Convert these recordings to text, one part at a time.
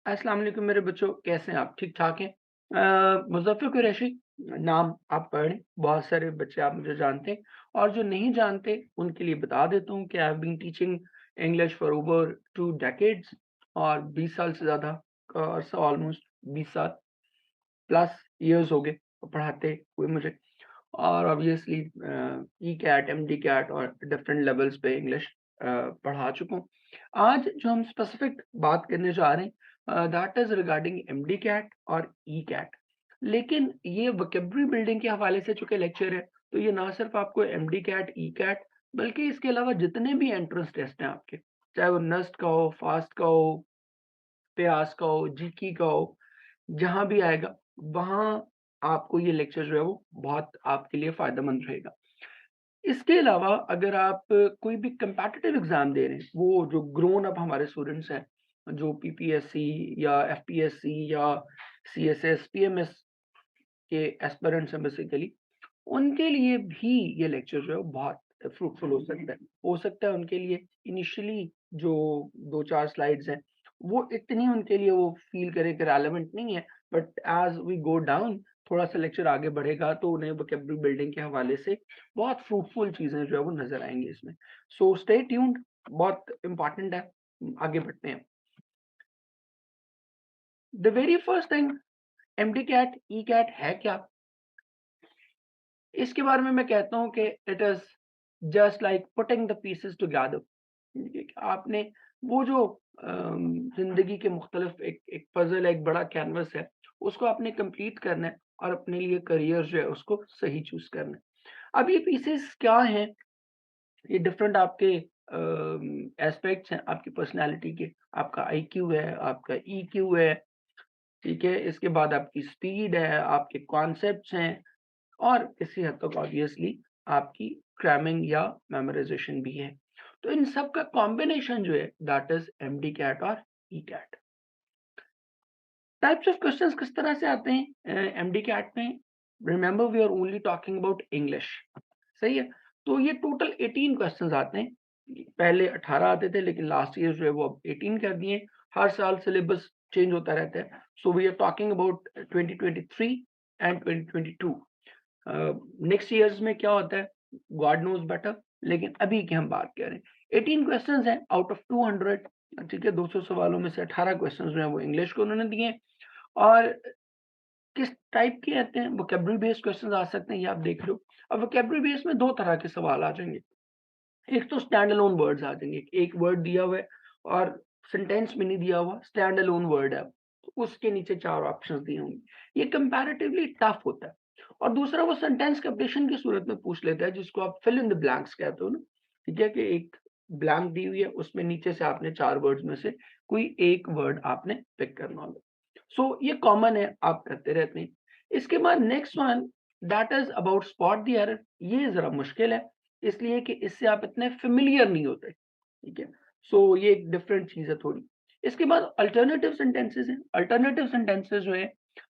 अस्सलाम वालेकुम मेरे बच्चों, कैसे हैं आप? ठीक-ठाक हैं? मुज़फ़्फ़र कुरैशी नाम आप पढ़ें, बहुत सारे बच्चे आप मुझे जानते हैं और जो नहीं जानते उनके लिए बता देता हूँ कि I have been teaching English for over 2 decades और 20 साल से ज़्यादा का अरसा ऑलमोस्ट 20 साल प्लस इयर्स हो गए पढ़ाते हुए मुझे और ऑब्वियसली ई-कैट, एमडी-कैट और डिफरेंट लेवल्स पे इंग्लिश पढ़ा चुका हूँ। आज जो हम स्पेसिफिक बात करने जा रहे हैं दैट इज़ रिगार्डिंग एमडी-कैट और ई-कैट। लेकिन ये वोकैब्युलरी बिल्डिंग के हवाले से चूँकि लेक्चर है, तो ये ना सिर्फ़ आपको एमडी-कैट, ई-कैट बल्कि इसके अलावा जितने भी एंट्रेंस टेस्ट हैं आपके, चाहे वो नेस्ट का हो, फास्ट का हो, प्रयास का हो, जीके का हो, जहाँ भी आएगा, वहाँ आपको ये लेक्चर जो है वो बहुत आपके लिए फ़ायदेमंद रहेगा। इसके अलावा अगर आप कोई भी कम्पेटिटिव एग्ज़ाम दे रहे हैं, वो जो ग्रोन अप हमारे स्टूडेंट्स हैं, जो पीपीएससी या एफपीएससी या सीएसएस, पीएमएस के एस्पिरेंट्स हैं बेसिकली, उनके लिए भी ये लेक्चर जो है वो बहुत फ्रूटफुल हो सकता है। हो सकता है उनके लिए इनिशियली जो 2-4 स्लाइड्स हैं, वो इतनी उनके लिए वो फ़ील करें कि रेलेवेंट नहीं है, but as we go down थोड़ा-सा लेक्चर आगे बढ़ेगा तो उन्हें वोकैब्युलरी बिल्डिंग के हवाले से बहुत फ्रूटफुल चीज़ें जो है वो नज़र आएँगी इसमें। सो स्टे ट्यून्ड बहुत इम्पोर्टेंट है। आगे बढ़ते हैं। The very first thing MD CAT, E CAT है क्या? इसके बारे में मैं कहता हूँ कि it is just like putting the pieces together. देखिए कि आपने वो जो ज़िंदगी के मुख्तलिफ एक एक पज़ल है, एक बड़ा कैनवस है, उसको आपने कंप्लीट करना है और अपने लिए करियर जो है उसको सही चूज़ करना है। अब ये पीसेस क्या हैं? ये डिफरेंट आपके एस्पेक्ट्स हैं आपकी पर्सनैलिटी के। आपका आईक्यू है, आपका ईक्यू है, ठीक है? इसके बाद आपकी स्पीड है, आपके कॉन्सेप्ट्स हैं और किसी हद तक ऑब्वियसली आपकी क्रैमिंग या मेमोराइज़ेशन भी है। तो इन सब का कॉम्बिनेशन जो है दैट इज़ एमडी कैट और E CAT. Types of questions किस तरह से आते हैं एमडी कैट में? Remember we are only talking about English, सही है? तो ये टोटल 18 क्वेश्चंस आते हैं। पहले 18 आते थे लेकिन लास्ट ईयर जो है वो अब 18 कर दिए। हर साल सिलेबस चेंज होता रहता है। So we are talking about 2023 and 2022। Next years में क्या होता है गॉड नोज बेटर, लेकिन अभी की हम बात कर रहे हैं 18 क्वेश्चंस हैं आउट ऑफ 200। ठीक है, 200 सवालों में से 18 क्वेश्चंस जो हैं वो इंग्लिश को उन्होंने दिए हैं। और किस टाइप के आते हैं वोकैब्युलरी बेस्ड क्वेश्चंस आ सकते हैं ये आप देख लो। अब वोकैब्युलरी बेस्ड में दो तरह के सवाल आ जाएंगे। एक तो स्टैंड अलोन वर्ड्स आ जाएंगे, एक वर्ड दिया हुआ है और सेंटेंस में नहीं दिया हुआ, स्टैंड अलोन वर्ड है, तो उसके नीचे चार ऑप्शंस दिए होंगे। ये कंपैरेटिवली टफ होता है। और दूसरा वो सेंटेंस कंप्लीशन की सूरत में पूछ लेता है जिसको आप फिल इन द ब्लैंक्स कहते हो ना। ठीक है, कि एक ब्लैंक दी हुई है, उसमें नीचे से आपने चार वर्ड्स में से कोई एक वर्ड आपने पिक करना होगा। सो ये कॉमन है, आप करते रहते हैं। इसके बाद next one that is about spot the error. ये जरा मुश्किल है इसलिए कि इससे आप इतने फ़ैमिलियर नहीं होते, ठीक है? सो ये एक डिफरेंट चीज़ है थोड़ी। इसके बाद अल्टरनेटिव सेंटेंसेस हैं। अल्टरनेटिव सेंटेंसेस जो हैं,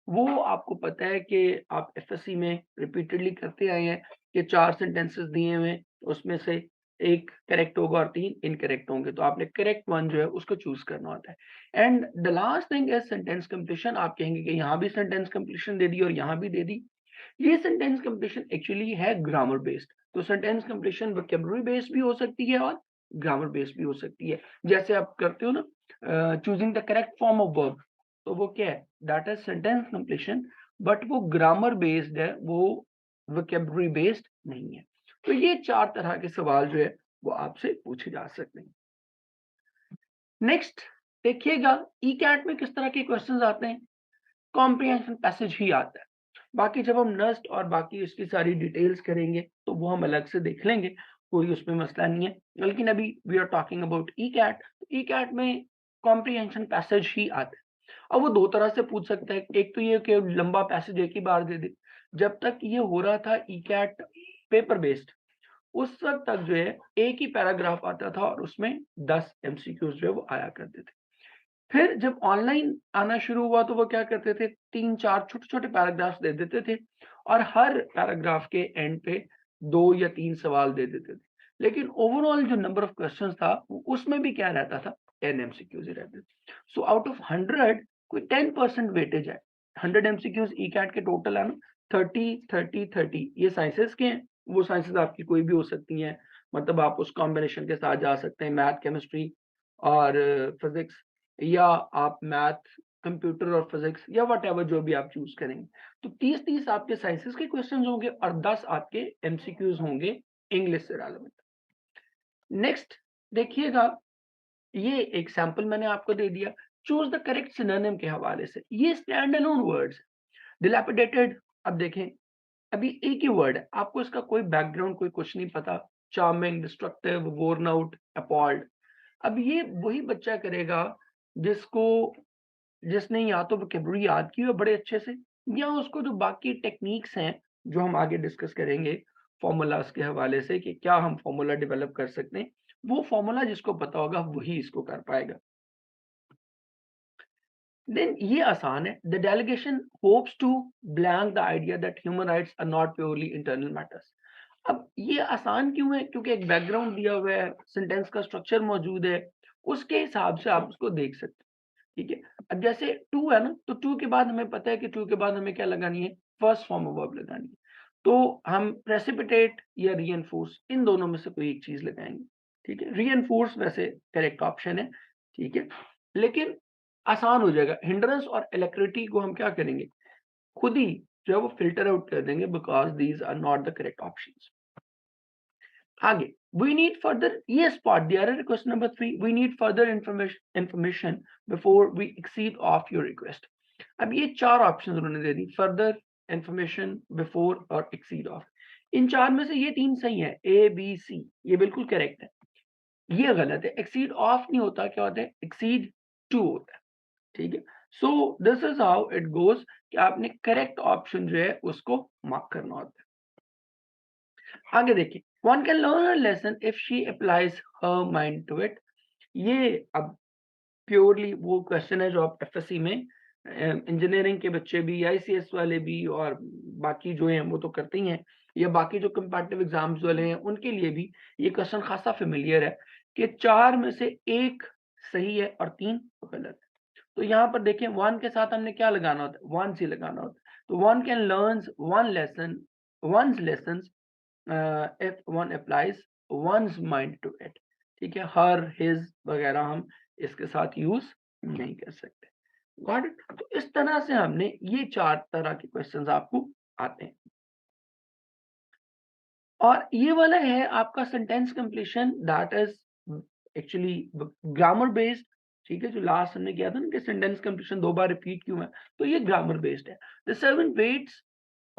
वो आपको पता है कि आप एफएससी में रिपीटेडली करते आए हैं कि 4 सेंटेंसेस दिए हुए हैं, उसमें से 1 करेक्ट होगा और 3 इनकरेक्ट होंगे, तो आपने करेक्ट वन जो है उसको चूज़ करना होता है। And the last thing is sentence completion. आप कहेंगे कि यहाँ भी सेंटेंस कंप्लीशन दे दी और यहाँ भी दे दी। ये सेंटेंस कंप्लीशन एक्चुअली है ग्रामर बेस्ड। तो सेंटेंस कंप्लीशन वोकैब्युलरी बेस्ड भी हो सकती है और ग्रामर बेस्ड भी हो सकती है। जैसे आप करते हो ना choosing the correct form of verb, तो वो क्या है that is sentence completion, but वो ग्रामर बेस्ड है, वो वोकैब्युलरी बेस्ड नहीं है। तो ये चार तरह के सवाल जो है वो आपसे पूछे जा सकते हैं। नेक्स्ट देखिएगा ई कैट में किस तरह के क्वेश्चंस आते हैं। कॉम्प्रिहेंशन पैसेज ही आता है। बाकी जब हम नस्ट और बाकी उसकी सारी डिटेल्स करेंगे, तो वो हम अलग से देख लेंगे, कोई उसमें मसला नहीं है। लेकिन अभी वी आर टॉकिंग अबाउट ई-कैट, ई-कैट में कॉम्प्रिहेंशन पैसेज ही आता है। अब वो 2 तरह से पूछ सकता है, एक तो ये कि लंबा पैसेज एक ही बार दे दे। जब तक ये हो रहा था ई-कैट पेपर बेस्ड, उस वक़्त तक जो है एक ही पैराग्राफ आता था और उसमें 10 एमसीक्यूज़ जो है वो आया करते थे। फिर जब ऑनलाइन आना शुरू हुआ तो वो क्या करते थे 3-4 छोटे-छोटे पैराग्राफ्स दे देते थे और हर पैराग्राफ के एंड पे 2 या 3 सवाल दे देते थे। लेकिन ओवरऑल जो नंबर ऑफ क्वेश्चंस था उसमें भी क्या रहता था 10 एमसीक्यूज ही रहते हैं। सो आउट ऑफ 100 कोई 10% वेटेज है। 100 एमसीक्यूज ई कैट के टोटल है ना, 30 ये साइंसेस के हैं। वो साइंसेस आपकी कोई भी हो सकती हैं, मतलब आप उस कॉम्बिनेशन के साथ जा सकते हैं, मैथ केमिस्ट्री और फिजिक्स, या आप मैथ कंप्यूटर और फिजिक्स, या व्हाटएवर जो भी आप चूज करेंगे। तो 30 आपके साइंसेस के क्वेश्चंस होंगे और 10 आपके एमसीक्यूज होंगे इंग्लिश से रेलेवेंट। नेक्स्ट देखिएगा, ये एक सैंपल मैंने आपको दे दिया, चूज द करेक्ट सिनोनिम के हवाले से। ये स्टैंड अलोन वर्ड्स। डिलैपिडेटेड, अब देखें अभी एक ही वर्ड है, आपको इसका कोई बैकग्राउंड कोई कुछ नहीं पता। Charming, destructive, worn out, appalled. अब ये वही बच्चा करेगा जिसको जिसने या तो वोकैब्युलरी याद की हो बड़े अच्छे से, या उसको जो बाकी टेक्निक्स हैं जो हम आगे डिस्कस करेंगे फॉर्मूलाज के हवाले से कि क्या हम फॉर्मूला डेवलप कर सकते हैं, वो फॉर्मूला जिसको पता होगा वही इसको कर पाएगा। देन ये आसान है। The delegation hopes to blank the idea that human rights are not purely internal matters. अब ये आसान क्यों है? क्योंकि एक बैकग्राउंड दिया हुआ है, सेंटेंस का स्ट्रक्चर मौजूद है, उसके हिसाब से आप उसको देख सकते हैं। ठीक है, अब जैसे टू है ना, तो टू के बाद हमें पता है कि टू के बाद हमें क्या लगानी है, फर्स्ट फॉर्म ऑफ वर्ब लगानी है। तो हम प्रेसिपिटेट या रीएनफोर्स, इन दोनों में से कोई एक चीज लगाएंगे। ठीक है, रीएनफोर्स वैसे करेक्ट ऑप्शन है। ठीक है, लेकिन आसान हो जाएगा। हिंड्रेंस और एलेक्ट्रिटी को हम क्या करेंगे, खुद ही जो है वो फिल्टर आउट कर देंगे, because these are not the correct options. आगे, we need further, ये spot दिया है request number 3, we need further information before we exceed off your request। अब ये चार ऑप्शन उन्होंने दे दी, फर्दर, इंफॉर्मेशन, बिफोर और एक्सीड ऑफ। इन चार में से ये तीन सही है, ए बी सी, ये बिल्कुल करेक्ट है। ये गलत है, एक्सीड ऑफ नहीं होता, क्या होता है, एक्सीड टू होता है। ठीक है, so this is how it goes कि आपने करेक्ट ऑप्शन जो है उसको मार्क करना होता है। आगे देखिए, one can learn a lesson if she applies her mind to it. ये अब प्योरली वो क्वेश्चन है जो आप एफएससी में इंजीनियरिंग के बच्चे भी, आईसीएस वाले भी और बाकी जो हैं वो तो करते ही हैं, या बाकी जो कंपैरेटिव एग्जाम्स वाले हैं उनके लिए भी ये क्वेश्चन खासा फेमिलियर है कि चार में से एक सही है और तीन गलत है। तो यहाँ पर देखें, वन के साथ हमने क्या लगाना होता है, वन से लगाना होता है। तो one can learn one lesson, one lesson if one applies one's mind to it। ठीक है, हर, हिज वगैरह हम इसके साथ यूज नहीं कर सकते। Got it? तो इस तरह से हमने ये चार तरह के क्वेश्चंस आपको आते हैं। और ये वाला है आपका sentence completion, that is actually grammar based. ठीक है, जो लास्ट हमने किया था ना कि सेंटेंस कंप्लीशन दो बार रिपीट क्यों है, तो ये ग्रामर बेस्ड है। The servant waits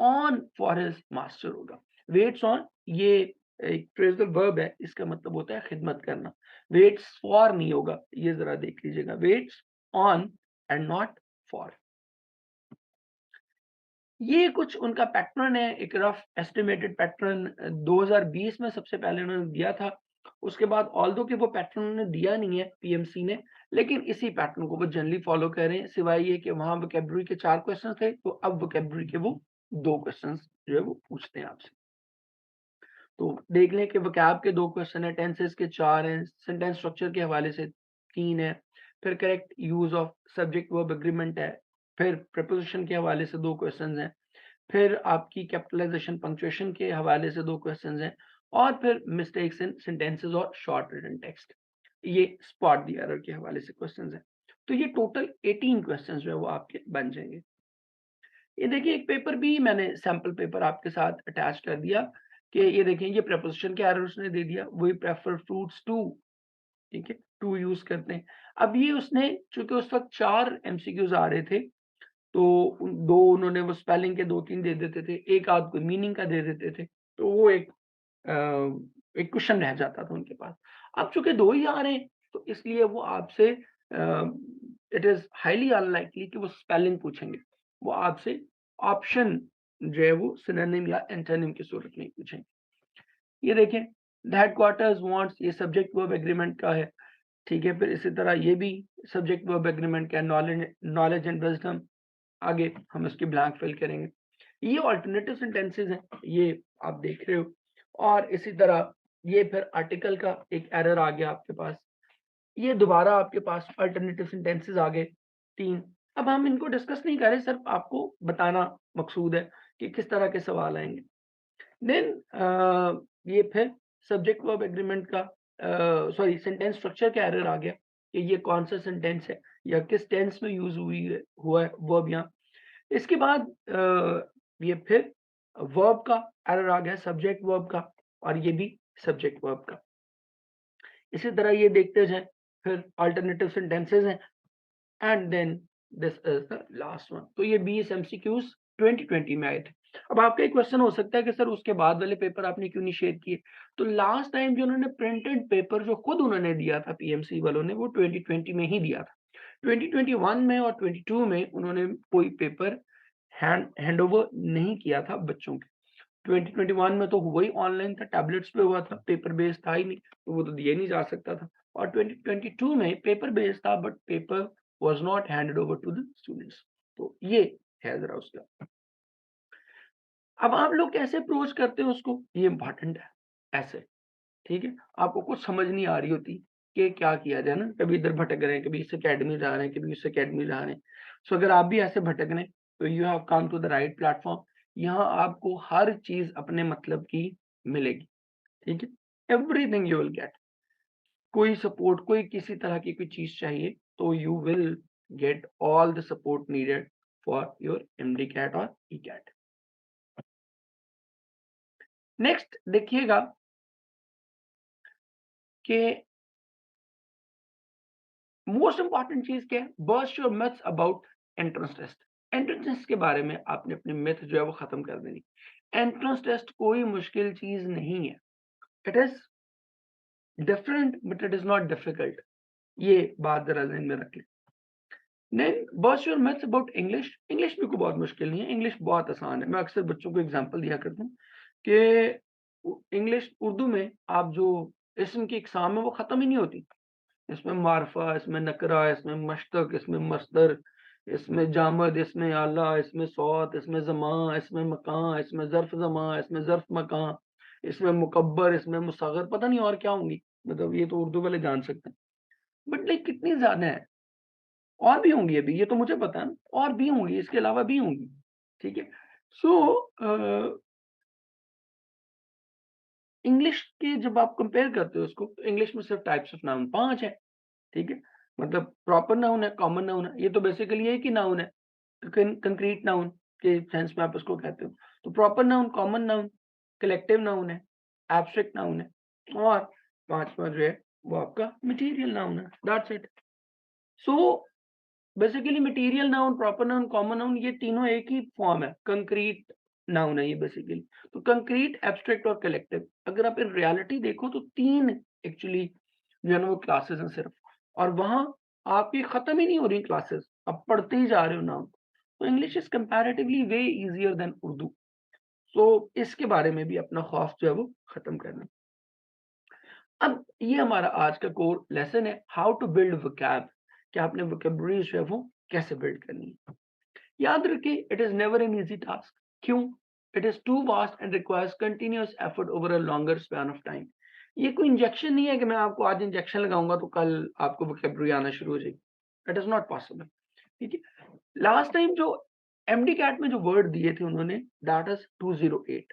on for his master होगा। वेट्स ऑन, ये एक फ्रेजल वर्ब है, इसका मतलब होता है खिदमत करना। वेट्स फॉर नहीं होगा, ये जरा देख लीजिएगा, waits on and not for. ये कुछ उनका पैटर्न है, एक रफ एस्टिमेटेड पैटर्न 2020 में सबसे पहले उन्होंने दिया था। उसके बाद ऑल्दो कि वो पैटर्न उन्होंने दिया नहीं है पीएमसी ने, लेकिन इसी पैटर्न को वो जनरली फॉलो कर रहे हैं, सिवाय ये कि वहां वोकैब्युलरी के 4 क्वेश्चन थे, तो अब वोकैब्युलरी के वो 2 क्वेश्चन जो है वो पूछते हैं आपसे। तो देख लें कि वोकैब के 2 क्वेश्चन है, टेंसेस के 4 हैं, सेंटेंस स्ट्रक्चर के हवाले से 3 है, फिर correct use of subject verb agreement है, फिर प्रीपोजिशन के हवाले से 2 क्वेश्चंस हैं, फिर आपकी कैपिटलाइजेशन पंक्चुएशन के हवाले से 2 क्वेश्चंस हैं, और फिर मिस्टेक्स इन सेंटेंसेस और शॉर्ट रिटन टेक्स्ट, ये स्पॉट द एरर के हवाले से क्वेश्चंस हैं। तो ये टोटल 18 क्वेश्चंस जो है वो आपके बन जाएंगे। ये देखिए, एक पेपर भी मैंने सैंपल पेपर आपके साथ अटैच कर दिया कि ये देखें, ये प्रीपोजिशन के एरर उसने दे दिया, वही प्रेफर फ्रूट्स टू। ठीक है, टू यूज करते हैं। अब ये उसने, चूंकि उस वक्त 4 एमसीक्यूज आ रहे थे, तो दो उन्होंने वो स्पेलिंग के 2-3 दे देते थे, एक आध कोई मीनिंग का दे देते थे, तो वो एक क्वेश्चन रह जाता था उनके पास। अब चूंकि 2 ही आ रहे हैं, तो इसलिए वो आपसे इट इज हाईली अनलाइकली कि वो स्पेलिंग पूछेंगे, वो आपसे ऑप्शन जो है वो सिनोनिम या एंटोनिम की सूरत में पूछेंगे। ये देखें, द हेडक्वार्टर्स वांट्स, ये सब्जेक्ट वर्ब एग्रीमेंट का है। ठीक है, फिर इसी तरह ये भी सब्जेक्ट वर्ब एग्रीमेंट का, नॉलेज एंड विजडम। आगे हम इसकी ब्लैंक फिल करेंगे। ये अल्टरनेटिव सेंटेंसेस हैं, ये आप देख रहे हो। और इसी तरह ये फिर आर्टिकल का एक एरर आ गया आपके पास, ये दोबारा आपके पास अल्टरनेटिव सेंटेंसेस आ गए 3। अब हम इनको डिस्कस नहीं कर रहे, सिर्फ आपको बताना मकसूद है कि किस तरह के सवाल आएँगे। देन ये फिर सब्जेक्ट वर्ब एग्रीमेंट का सॉरी सेंटेंस स्ट्रक्चर का एरर आ गया कि ये कौन-सा सेंटेंस है या किस टेंस में यूज़ हुआ है वर्ब यहाँ। इसके बाद ये फिर वर्ब का एरर आ गया, सब्जेक्ट वर्ब का, और ये भी सब्जेक्ट वर्ब का। इसी तरह ये देखते जाएँ, फिर अल्टरनेटिव सेंटेंसेस हैं and then this is the last one. तो ये 20 एमसीक्यूज़ 2020 में आए थे। अब आपका एक क्वेश्चन हो सकता है कि सर उसके बाद वाले पेपर आपने क्यों नहीं शेयर किए? तो लास्ट टाइम जो उन्होंने प्रिंटेड पेपर जो खुद उन्होंने दिया था पीएमसी वालों ने, वो 2020 में ही दिया था। 2021 में और 22 में उन्होंने कोई पेपर हैंडओवर नहीं किया था बच्चों के। 2021 में तो हुआ ही ऑनलाइन था, टैबलेट्स पे हुआ था, पेपर बेस्ड था ही नहीं, तो वो तो दिया नहीं जा सकता था। और 2022 में पेपर बेस्ड था but paper was not handed over to the students. तो ये है ज़रा उसका। अब आप लोग कैसे अप्रोच करते हो उसको, ये इम्पोर्टेंट है। ऐसे, ठीक है? आपको कुछ समझ नहीं आ रही होती कि क्या किया जाए ना, कभी इधर भटक रहे हैं, कभी इस अकेडमी जा रहे हैं, कभी उस अकेडमी जा रहे हैं। सो अगर आप भी ऐसे भटक रहे हैं, तो you have come to the right platform. यहाँ आपको हर चीज़ अपने मतलब की मिलेगी, ठीक है? Everything you will get. कोई सपोर्ट, कोई किसी तरह की कोई चीज़ चाहिए, तो you will get all the support needed for your MD CAT और ई कैट। नेक्स्ट देखिएगा कि मोस्ट इंपॉर्टेंट चीज़ क्या है? Bust your myths about entrance test. Entrance test के बारे में आपने अपनी मिथ जो है वो खत्म कर देनी। एंट्रेंस टेस्ट कोई मुश्किल चीज़ नहीं है। It is different but it is not difficult. ये बात ज़रा ज़हन में रख लें। Then bust your myths about English. English भी कोई बहुत मुश्किल नहीं है, इंग्लिश बहुत आसान है। मैं अक्सर बच्चों को एग्ज़ाम्पल दिया करता हूँ कि इंग्लिश उर्दू में आप जो इस्म की इक़साम है वो खत्म ही नहीं होती। इसमें मारफ़ा, इसमें नकरा, इसमें मश्तक, इसमें मस्दर, इसमें जामद, इसमें आला, इसमें सौत, इसमें ज़मा, इसमें मकां, इसमें ज़र्फ़ ज़मा, इसमें ज़र्फ़ मकां, इसमें मुकब्बर, इसमें मुसग़्ग़र, पता नहीं और क्या होंगी। मतलब ये तो उर्दू वाले जान सकते हैं। बट लाइक कितनी ज़्यादा है, और भी होंगी अभी, ये तो मुझे पता है ना, और भी होंगी, इसके अलावा भी होंगी। ठीक है? सो इंग्लिश के जब आप कंपेयर करते हो उसको, तो इंग्लिश में सिर्फ़ टाइप्स ऑफ नाउन 5 है। ठीक है? मतलब प्रॉपर नाउन है, कॉमन नाउन है, ये तो बेसिकली एक ही नाउन है, कंक्रीट नाउन के सेंस में आप उसको कहते हो। तो proper noun, common noun, collective noun है, एब्स्ट्रैक्ट नाउन है, और 5वां जो है वो आपका मटीरियल नाउन है, that's it. So basically material noun, proper noun, common noun, ये तीनों एक ही फॉर्म है, कंक्रीट नाउन है ये बेसिकली। तो कंक्रीट, एब्स्ट्रैक्ट और कलेक्टिव, अगर आप इन रियलिटी देखो तो 3 एक्चुअली जो है ना वो क्लासेस हैं सिर्फ, और वहाँ आपकी खत्म ही नहीं हो रही क्लासेस, आप पढ़ते ही जा रहे हो नाम। तो English is comparatively way easier than Urdu. So इसके बारे में भी अपना खौफ जो है वो खत्म करना। अब ये हमारा आज का कोर लेसन है, हाउ टू बिल्ड वोकैब, कि आपने वोकैब्युलरी जो है वो कैसे बिल्ड करनी है। याद रखिए, it is never an easy task. क्यों? It is too vast and requires continuous effort over a longer span of time. ये कोई इंजेक्शन नहीं है कि मैं आपको आज इंजेक्शन लगाऊंगा तो कल आपको वोकैब्युलरी आना शुरू हो जाएगी। It is not possible. ठीक है? लास्ट टाइम जो एमडी कैट में जो वर्ड दिए थे उन्होंने, दैट इज 208।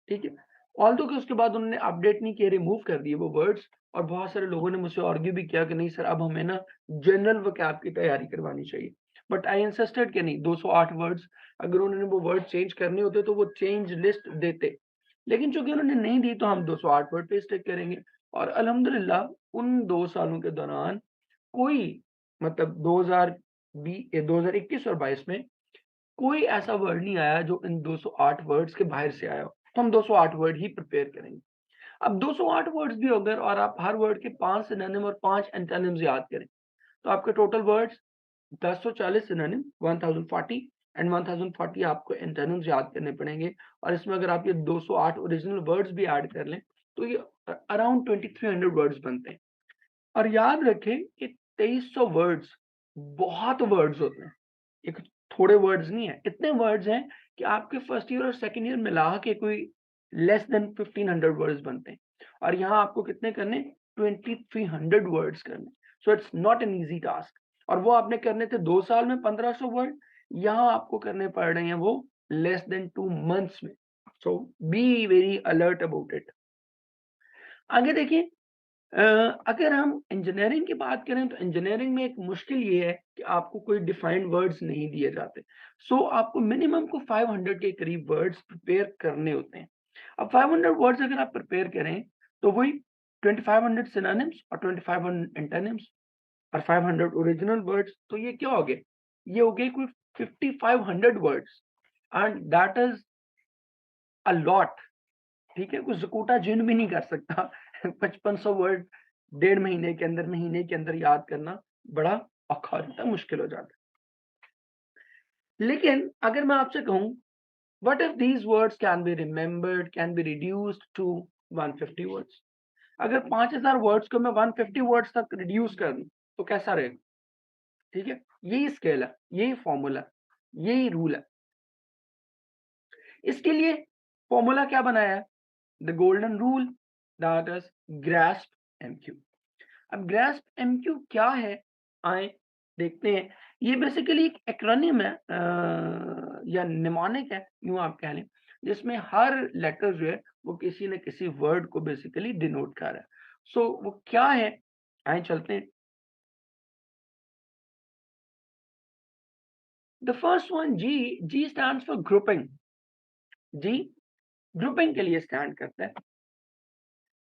ठीक है? ऑल्दो कि उसके बाद उन्होंने अपडेट नहीं किए, रिमूव कर दिए वो वर्ड्स, और बहुत सारे लोगों ने मुझसे आर्ग्यू भी किया कि नहीं सर, अब हमें ना जनरल वोकैब की तैयारी करवानी चाहिए। बट आई इंसिस्टेड कि नहीं, 208 वर्ड्स, अगर उन्होंने वो वर्ड चेंज करने होते तो वो चेंज लिस्ट देते। लेकिन चूँकि उन्होंने नहीं दी तो हम 208 वर्ड पे स्टिक करेंगे। और अल्हम्दुलिल्लाह उन 2 सालों के दौरान कोई, मतलब 2021 और 22 में कोई ऐसा वर्ड नहीं आया जो इन 208 वर्ड्स के बाहर से आया हो। तो हम 208 वर्ड ही प्रिपेयर करेंगे। अब 208 वर्ड्स भी हो गए और आप हर वर्ड के 5 सिनोनिम और 5 एंटोनिम्स याद करें, तो आपके टोटल वर्ड्स 1040 सिनोनिम, 1040 एंड 1040 आपको एंटोनिम्स याद करने पड़ेंगे। और इसमें अगर आप ये 208 ओरिजिनल वर्ड्स भी ऐड कर लें, तो ये अराउंड 2300 वर्ड्स बनते हैं। और याद रखें कि 2300 वर्ड्स बहुत वर्ड्स होते हैं। ये कुछ थोड़े वर्ड्स नहीं है, इतने वर्ड्स हैं कि आपके फर्स्ट ईयर और सेकंड ईयर मिला के कोई लेस देन 1500 वर्ड्स बनते हैं। और यहाँ आपको कितने करने, 2300 वर्ड्स करने। So it's not an easy task. और वो आपने करने थे 2 साल में 1500 वर्ड, यहाँ आपको करने पड़ रहे हैं वो लेस देन 2 मंथ्स में। So be very alert about it. आगे देखिए, अगर हम इंजीनियरिंग की बात करें तो इंजीनियरिंग में एक मुश्किल ये है कि आपको कोई डिफाइंड वर्ड्स नहीं दिए जाते। सो आपको मिनिमम को 500 के करीब वर्ड्स प्रिपेयर करने होते हैं। अब 500 वर्ड्स अगर आप प्रिपेयर करें तो वही 2500 सिनोनिम्स और 2500 एंटोनिम्स और 500 ओरिजिनल वर्ड्स, तो ये क्या हो गए? ये हो गए कोई 5500 words and that is a lot. ठीक है, कुछ ज़कूटा जिन भी नहीं कर सकता 5500 वर्ड डेढ़ महीने के अंदर, महीने के अंदर याद करना बड़ा औखा हो जाता है, मुश्किल हो जाता है। लेकिन अगर मैं आपसे कहूँ, what if these words can be remembered, can be reduced to 150 words? अगर 5000 वर्ड्स को मैं 150 वर्ड्स तक रिड्यूस कर दूँ, तो कैसा रहेगा? ठीक है? यही स्केल है, यही फ़ॉर्मूला है, यही रूल है। इसके लिए फ़ॉर्मूला क्या बनाया है? The golden rule, that is grasp MQ. अब ग्रास्प एमक्यू क्या है? आए देखते हैं। ये बेसिकली एक एक्रोनिम है, या निमोनिक है, यूँ आप कह लें, जिसमें हर लेटर जो है वो किसी न किसी वर्ड को बेसिकली डिनोट कर रहा है। सो वो क्या है? आए चलते हैं। The first one G, G stands for grouping. G grouping के लिए स्टैंड करता है।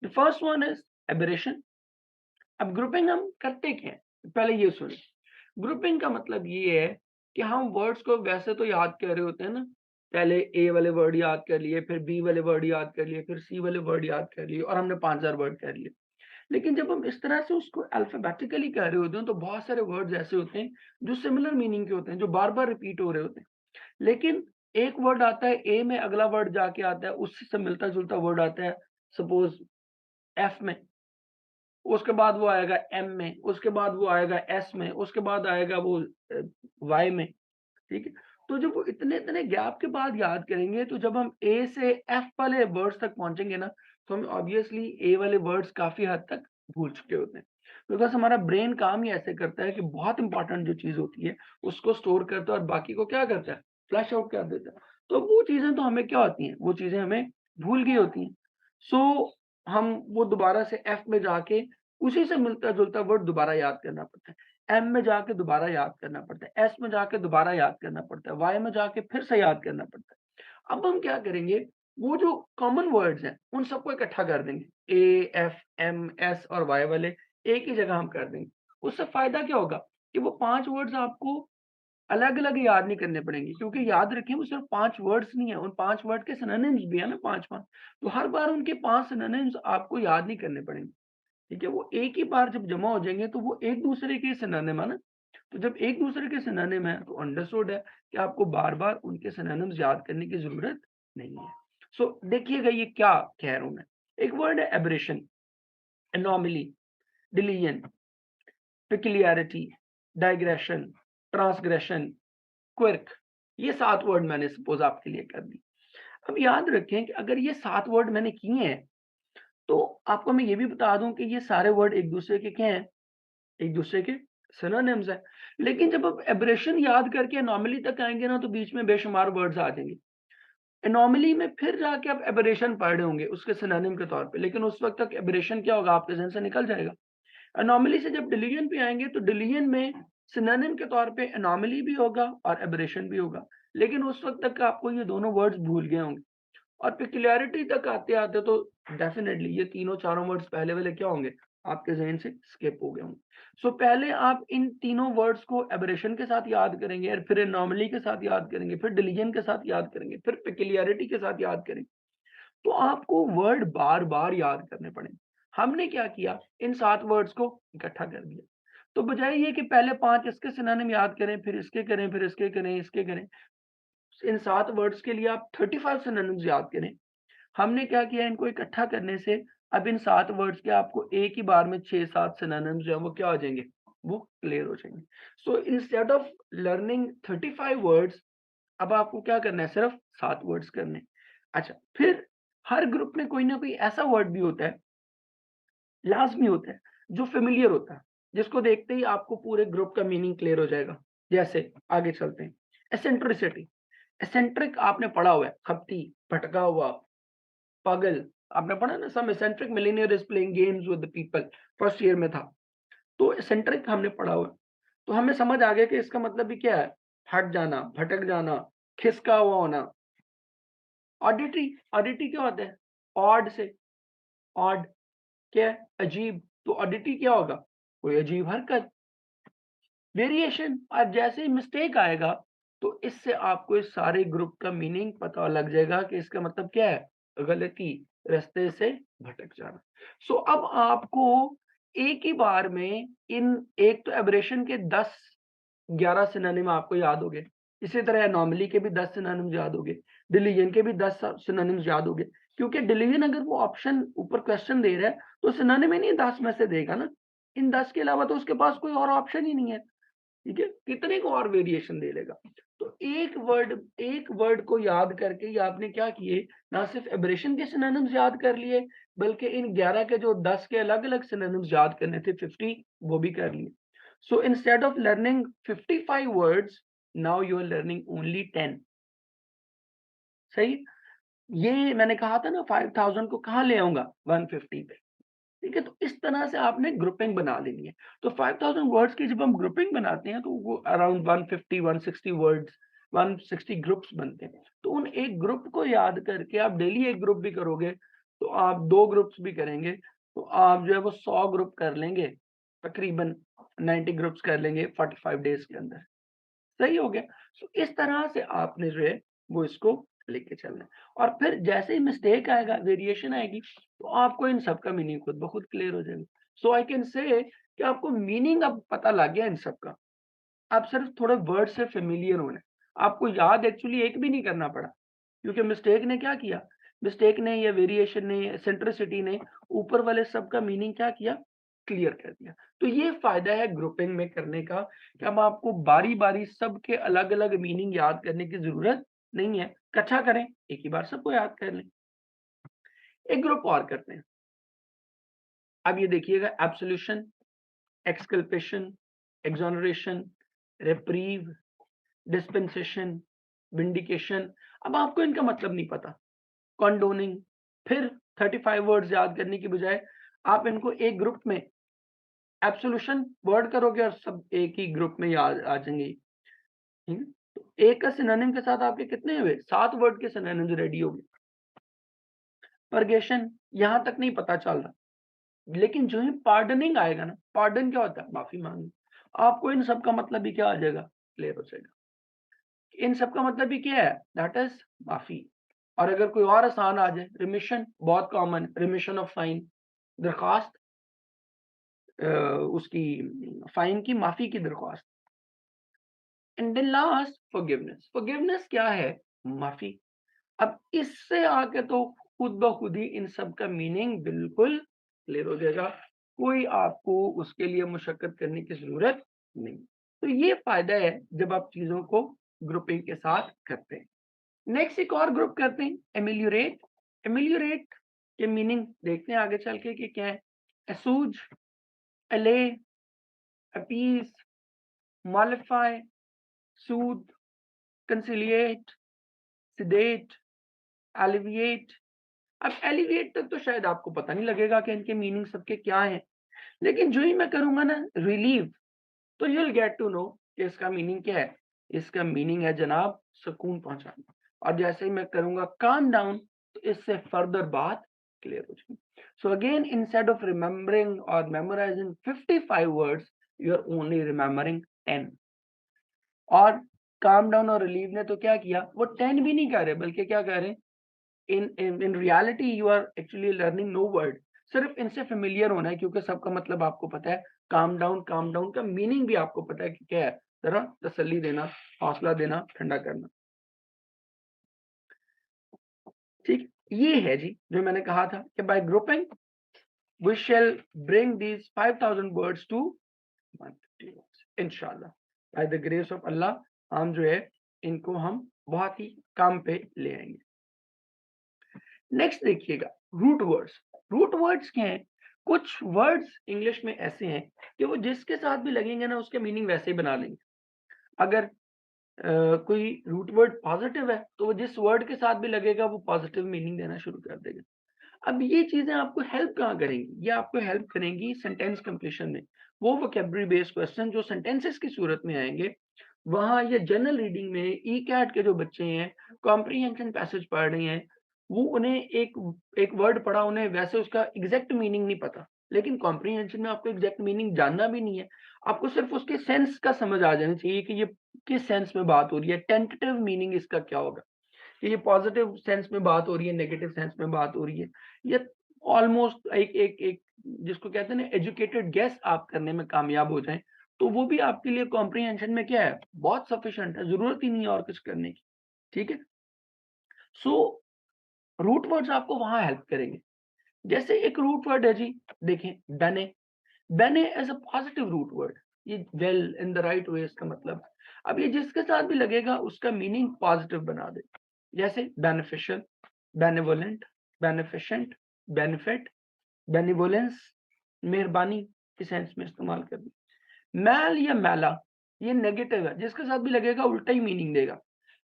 The first one is aberration. अब ग्रुपिंग हम करते क्या हैं? पहले ये सुनिए। ग्रुपिंग का मतलब ये है कि हम वर्ड्स को वैसे तो याद कर रहे होते हैं ना, पहले ए वाले वर्ड याद कर लिए, फिर बी वाले वर्ड याद कर लिए, फिर सी वाले वर्ड याद कर लिए और हमने 5000 वर्ड कर लिए। लेकिन जब हम इस तरह से उसको अल्फाबेटिकली कर रहे होते हैं तो बहुत सारे वर्ड्स ऐसे होते हैं जो सिमिलर मीनिंग के होते हैं, जो बार-बार रिपीट हो रहे होते हैं। लेकिन एक वर्ड आता है ए में, अगला वर्ड जाके आता है उससे मिलता-जुलता वर्ड आता है, सपोज़ एफ में, उसके बाद वो आएगा एम में, उसके बाद वो आएगा एस में, उसके बाद आएगा वो वाई में, ठीक है? तो जब वो इतने-इतने गैप के बाद याद करेंगे, तो जब हम ए से एफ वाले वर्ड्स तक पहुँचेंगे ना, तो हम ऑब्वियसली ए वाले वर्ड्स काफ़ी हद तक भूल चुके होते हैं। बिकॉज़ हमारा ब्रेन काम ही ऐसे करता है कि बहुत इम्पोर्टेंट जो चीज़ होती है, उसको स्टोर करता है और बाकी को क्या करता है? फ्लश आउट कर देता है। तो वो चीज़ें तो हमें क्या होती हैं? वो चीज़ें हमें भूल गई होती हैं। सो हम वो दोबारा से एफ में जाके उसी से मिलता-जुलता वर्ड दोबारा याद करना पड़ता है। एम में जाके दोबारा याद करना पड़ता है, एस में जाके दोबारा याद करना पड़ता है, वाई में जाके फिर से याद करना पड़ता है। अब हम क्या करेंगे, वो जो कॉमन वर्ड्स हैं, उन सबको इकट्ठा कर देंगे। ए, एफ, एम, एस और वाई वाले एक ही जगह हम कर देंगे। उससे फ़ायदा क्या होगा कि वो 5 वर्ड्स आपको अलग-अलग याद नहीं करने पड़ेंगे, क्योंकि याद रखें वो सिर्फ़ 5 वर्ड्स नहीं है, उन 5 वर्ड के सिनोनिम्स भी है ना 5-5। तो हर बार उनके 5 सिनोनिम्स आपको याद नहीं करने पड़ेंगे। ठीक है? वो एक ही बार जब जमा हो जाएँगे तो वो एक-दूसरे के सिनोनिम है ना, तो जब एक-दूसरे के सिनोनिम है तो अंडरस्टूड है कि आपको बार-बार उनके सिनोनिम्स याद करने की ज़रूरत नहीं है। सो देखिएगा ये क्या कह रहा हूँ मैं। एक वर्ड है aberration, anomaly, deletion, peculiarity, digression, transgression, quirk. ये 7 वर्ड मैंने सपोज़ आपके लिए कर दी। अब याद रखें कि अगर ये 7 वर्ड मैंने किए हैं, तो आपको मैं ये भी बता दूँ कि ये सारे वर्ड एक-दूसरे के क्या हैं? एक-दूसरे के सिनोनिम्स हैं। लेकिन जब आप एब्रेशन याद करके एनोमली तक आएँगे ना, तो बीच में बेशुमार वर्ड्स आ जाएँगे। एनोमली में फिर जाके आप एबरेशन पढ़ रहे होंगे उसके सिनोनिम के तौर पे, लेकिन उस वक़्त तक एबरेशन क्या होगा आपके ज़हन से निकल जाएगा। एनोमली से जब डिलीजन पे आएँगे तो डिलीजन में सिनोनिम के तौर पे एनोमली भी होगा और एबरेशन भी होगा। लेकिन उस वक़्त तक आपको ये दोनों वर्ड्स भूल गए होंगे। और पेक्युलियरिटी तक आते-आते तो डेफ़िनेटली ये तीनों चारों वर्ड्स पहले वाले क्या होंगे, आपके ज़हन से स्किप हो गए होंगे। सो पहले आप इन तीनों वर्ड्स को एबरेशन के साथ याद करेंगे और फिर एनोमली के साथ याद करेंगे, फिर डिलीजन के साथ याद करेंगे, फिर पेक्युलियरिटी के साथ याद करेंगे। तो आपको वर्ड बार-बार याद करने पड़ेंगे। हमने क्या किया, इन 7 वर्ड्स को इकट्ठा कर दिया। तो बजाय ये कि पहले 5 इसके सिनोनिम याद करें, फिर इसके करें, फिर इसके करें, इसके करें, इन 7 वर्ड्स के लिए आप 35 सिनोनिम्स याद करें। हमने क्या किया, इनको इकट्ठा करने से अब इन 7 वर्ड्स के आपको एक ही बार में 6-7 सिनोनिम्स जो हैं वो क्या हो जाएँगे, वो क्लियर हो जाएँगे। सो इंस्टेड ऑफ लर्निंग 35 वर्ड्स, अब आपको क्या करना है, सिर्फ 7 वर्ड्स करने हैं। अच्छा, फिर हर ग्रुप में कोई ना कोई ऐसा वर्ड भी होता है, लाज़मी होता है, जो फ़ैमिलियर होता है। जिसको देखते ही आपको पूरे ग्रुप का मीनिंग क्लियर हो जाएगा। जैसे आगे चलते हैं, एसेंट्रिसिटी। एसेंट्रिक आपने पढ़ा हुआ है, खप्ती, भटका हुआ, पागल। आपने पढ़ा ना, some eccentric millionaire is playing games with the people, first year में था। तो एसेंट्रिक हमने पढ़ा हुआ है, तो हमें समझ आ गया कि इसका मतलब भी क्या है, हट जाना, भटक जाना, खिसका हुआ होना। ऑडिटरी, ऑडिटरी क्या होता है, ऑड से, ऑड क्या है, अजीब। तो ऑडिटरी क्या होगा, कोई अजीब हरकत। वेरिएशन, अब जैसे ही मिस्टेक आएगा तो इससे आपको इस सारे ग्रुप का मीनिंग पता लग जाएगा कि इसका मतलब क्या है, गलती, रास्ते से भटक जाना। सो अब आपको एक ही बार में इन, एक तो एब्रेशन के 10-11 सिनोनिम आपको याद हो गए, इसी तरह एनोमली के भी 10 सिनोनिम याद हो गए, डिलीजन के भी 10 सिनोनिम याद हो गए। क्योंकि डिलीजन अगर वो ऑप्शन ऊपर क्वेश्चन दे रहा है तो सिनोनिम ही नहीं 10 में से देगा ना, इन 10 के अलावा तो उसके पास कोई और ऑप्शन ही नहीं है। ठीक है, कितने को और वेरिएशन दे लेगा। तो एक वर्ड को याद करके ही आपने क्या किए, ना सिर्फ एब्रेशन के सिनोनिम्स याद कर लिए, बल्कि इन 11 के जो 10 के अलग अलग सिनोनिम्स याद करने थे, 50, वो भी कर लिए। So instead of learning 55 words, now you are learning only 10। सही। ये मैंने कहा था ना 5000 को कहाँ ले आऊंगा, 150 पे। ठीक है, तो इस तरह से आपने ग्रुपिंग बना लेनी है। तो 5000 वर्ड्स की जब हम ग्रुपिंग बनाते हैं तो वो अराउंड 150 160 वर्ड्स, 160 ग्रुप्स बनते हैं। तो उन एक ग्रुप को याद करके आप डेली एक ग्रुप भी करोगे, तो आप 2 ग्रुप्स भी करेंगे, तो आप जो है वो 100 ग्रुप कर लेंगे, तकरीबन 90 ग्रुप्स कर लेंगे 45 डेज के अंदर। सही हो गया। सो इस तरह से आपने जो है वो इसको लेके चलना है, और फिर जैसे ही मिस्टेक आएगा, वेरिएशन आएगी, तो आपको इन सब का मीनिंग खुद ब खुद क्लियर हो जाएगा। सो आई कैन से कि आपको मीनिंग अब पता लग गया इन सब का। आप सिर्फ थोड़े वर्ड से फ़ेमिलियर होना है। आपको याद एक्चुअली एक भी नहीं करना पड़ा, क्योंकि मिस्टेक ने क्या किया? मिस्टेक ने या वेरिएशन ने, एसेंट्रिसिटी ने ऊपर वाले सब का मीनिंग क्या किया? क्लियर कर दिया। तो ये फ़ायदा है ग्रुपिंग में करने का, कि अब आपको बारी-बारी सबके अलग-अलग मीनिंग याद करने की ज़रूरत नहीं है। इकट्ठा करें, एक ही बार सबको याद कर लें। एक ग्रुप और करते हैं। अब ये देखिएगा, एब्सोल्यूशन, एक्सकल्पेशन, एक्सोनरेशन, रिप्रीव, डिस्पेंसेशन, विंडिकेशन। अब आपको इनका मतलब नहीं पता, कंडोनिंग। फिर 35 वर्ड्स याद करने की बजाय आप इनको एक ग्रुप में एब्सोल्यूशन वर्ड करोगे और सब एक ही ग्रुप में याद आ जाएंगे। ठीक है? तो एक का सिनोनिम के साथ आपके कितने हुए, 7 वर्ड के सिनोनिम्स रेडी हो गए। परगेशन, यहां तक नहीं पता चल रहा, लेकिन जो ही पार्डनिंग आएगा ना, पार्डन क्या होता है, माफी मांगनी, आपको इन सब का मतलब भी क्या आ जाएगा, क्लियर हो जाएगा। इन सब का मतलब भी क्या है, दैट इज माफी। और अगर कोई और आसान आ जाए, रिमिशन, बहुत कॉमन, रिमिशन ऑफ फाइन, दरखास्त, उसकी फाइन की माफी की दरख्वास्त। And then last, forgiveness. Forgiveness क्या है, माफी। अब इससे आके तो खुद ब खुद ही इन सब का मीनिंग बिल्कुल क्लियर हो जाएगा। कोई आपको उसके लिए मुशक्कत करने की जरूरत नहीं। तो ये फायदा है जब आप चीजों को ग्रुपिंग के साथ करते हैं। नेक्स्ट एक और ग्रुप करते हैं, एमिलियोरेट। एमिलियोरेट के मीनिंग देखते हैं आगे चल के कि क्या है। एसूज, अले, अपीज, मॉलिफाई, सूद, कंसिलिएट, सिडेट, एलिविएट। अब एलिविएट तक तो शायद आपको पता नहीं लगेगा कि इनके मीनिंग सबके क्या हैं, लेकिन जो ही मैं करूंगा ना रिलीव, तो you will get to know कि इसका मीनिंग क्या है। इसका मीनिंग है जनाब सुकून पहुंचाना। और जैसे ही मैं करूंगा काम डाउन, तो इससे फर्दर बात क्लियर हो जाएगी। So again, instead of remembering और memorising 55 words, you are only remembering 10। और काम डाउन और रिलीव ने तो क्या किया, वो 10 भी नहीं कह रहे, बल्कि क्या कह रहे हैं, in reality you are actually learning no word। सिर्फ इनसे फेमिलियर होना है, क्योंकि सबका मतलब आपको पता है। काम डाउन का मीनिंग भी आपको पता है कि क्या है, जरा तसल्ली देना, हौसला देना, ठंडा करना। ठीक, ये है जी जो मैंने कहा था कि by grouping we shall bring these 5000 words to 150 words इंशाल्लाह, by the grace of Allah. हम जो है इनको हम बहुत ही काम पे ले आएंगे। नेक्स्ट देखिएगा, रूट वर्ड्स। रूट वर्ड्स क्या है, कुछ वर्ड्स इंग्लिश में ऐसे हैं कि वो जिसके साथ भी लगेंगे ना उसके मीनिंग वैसे ही बना लेंगे। अगर कोई रूट वर्ड पॉजिटिव है तो वो जिस वर्ड के साथ भी लगेगा वो पॉजिटिव मीनिंग देना शुरू कर देगा। अब ये चीजें आपको हेल्प कहाँ करेंगी? ये आपको हेल्प करेंगी सेंटेंस कंप्लीशन में। वो वोकैब्युलरी बेस्ड क्वेश्चन जो सेंटेंसेस की सूरत में आएंगे, वहाँ या जनरल रीडिंग में ई कैट के जो बच्चे हैं, कॉम्प्रिहेंशन पैसेज पढ़ रहे हैं, वो उन्हें एक एक वर्ड पढ़ा, उन्हें वैसे उसका एग्जैक्ट मीनिंग नहीं पता, लेकिन कॉम्प्रिहेंशन में आपको एग्जैक्ट मीनिंग जानना भी नहीं है, आपको सिर्फ उसके सेंस का समझ आ जाना चाहिए कि ये किस सेंस में बात हो रही है, टेंटेटिव मीनिंग इसका क्या होगा, कि ये पॉजिटिव सेंस में बात हो रही है, नेगेटिव सेंस में बात हो रही है, या ऑलमोस्ट एक एक एक जिसको कहते हैं ना एजुकेटेड गेस आप करने में कामयाब हो जाएं, तो वो भी आपके लिए कॉम्प्रिहेंशन में क्या है, बहुत सफिशिएंट है, जरूरत ही नहीं है और कुछ करने की। ठीक है, सो रूट वर्ड्स आपको वहां हेल्प करेंगे। जैसे एक रूट वर्ड है जी, देखें बने, बने as a positive root word, ये well in the right way इसका मतलब। अब ये जिसके साथ भी लगेगा उसका मीनिंग पॉजिटिव बना दे। जैसे बेनिफिशियल, बेनिवोलेंट, बेनिफिशेंट, बेनिफिट, बेनिवोलेंस, मेहरबानी के सेंस में इस्तेमाल करना। मैल या मैला, ये नेगेटिव है, जिसके साथ भी लगेगा उल्टा ही मीनिंग देगा।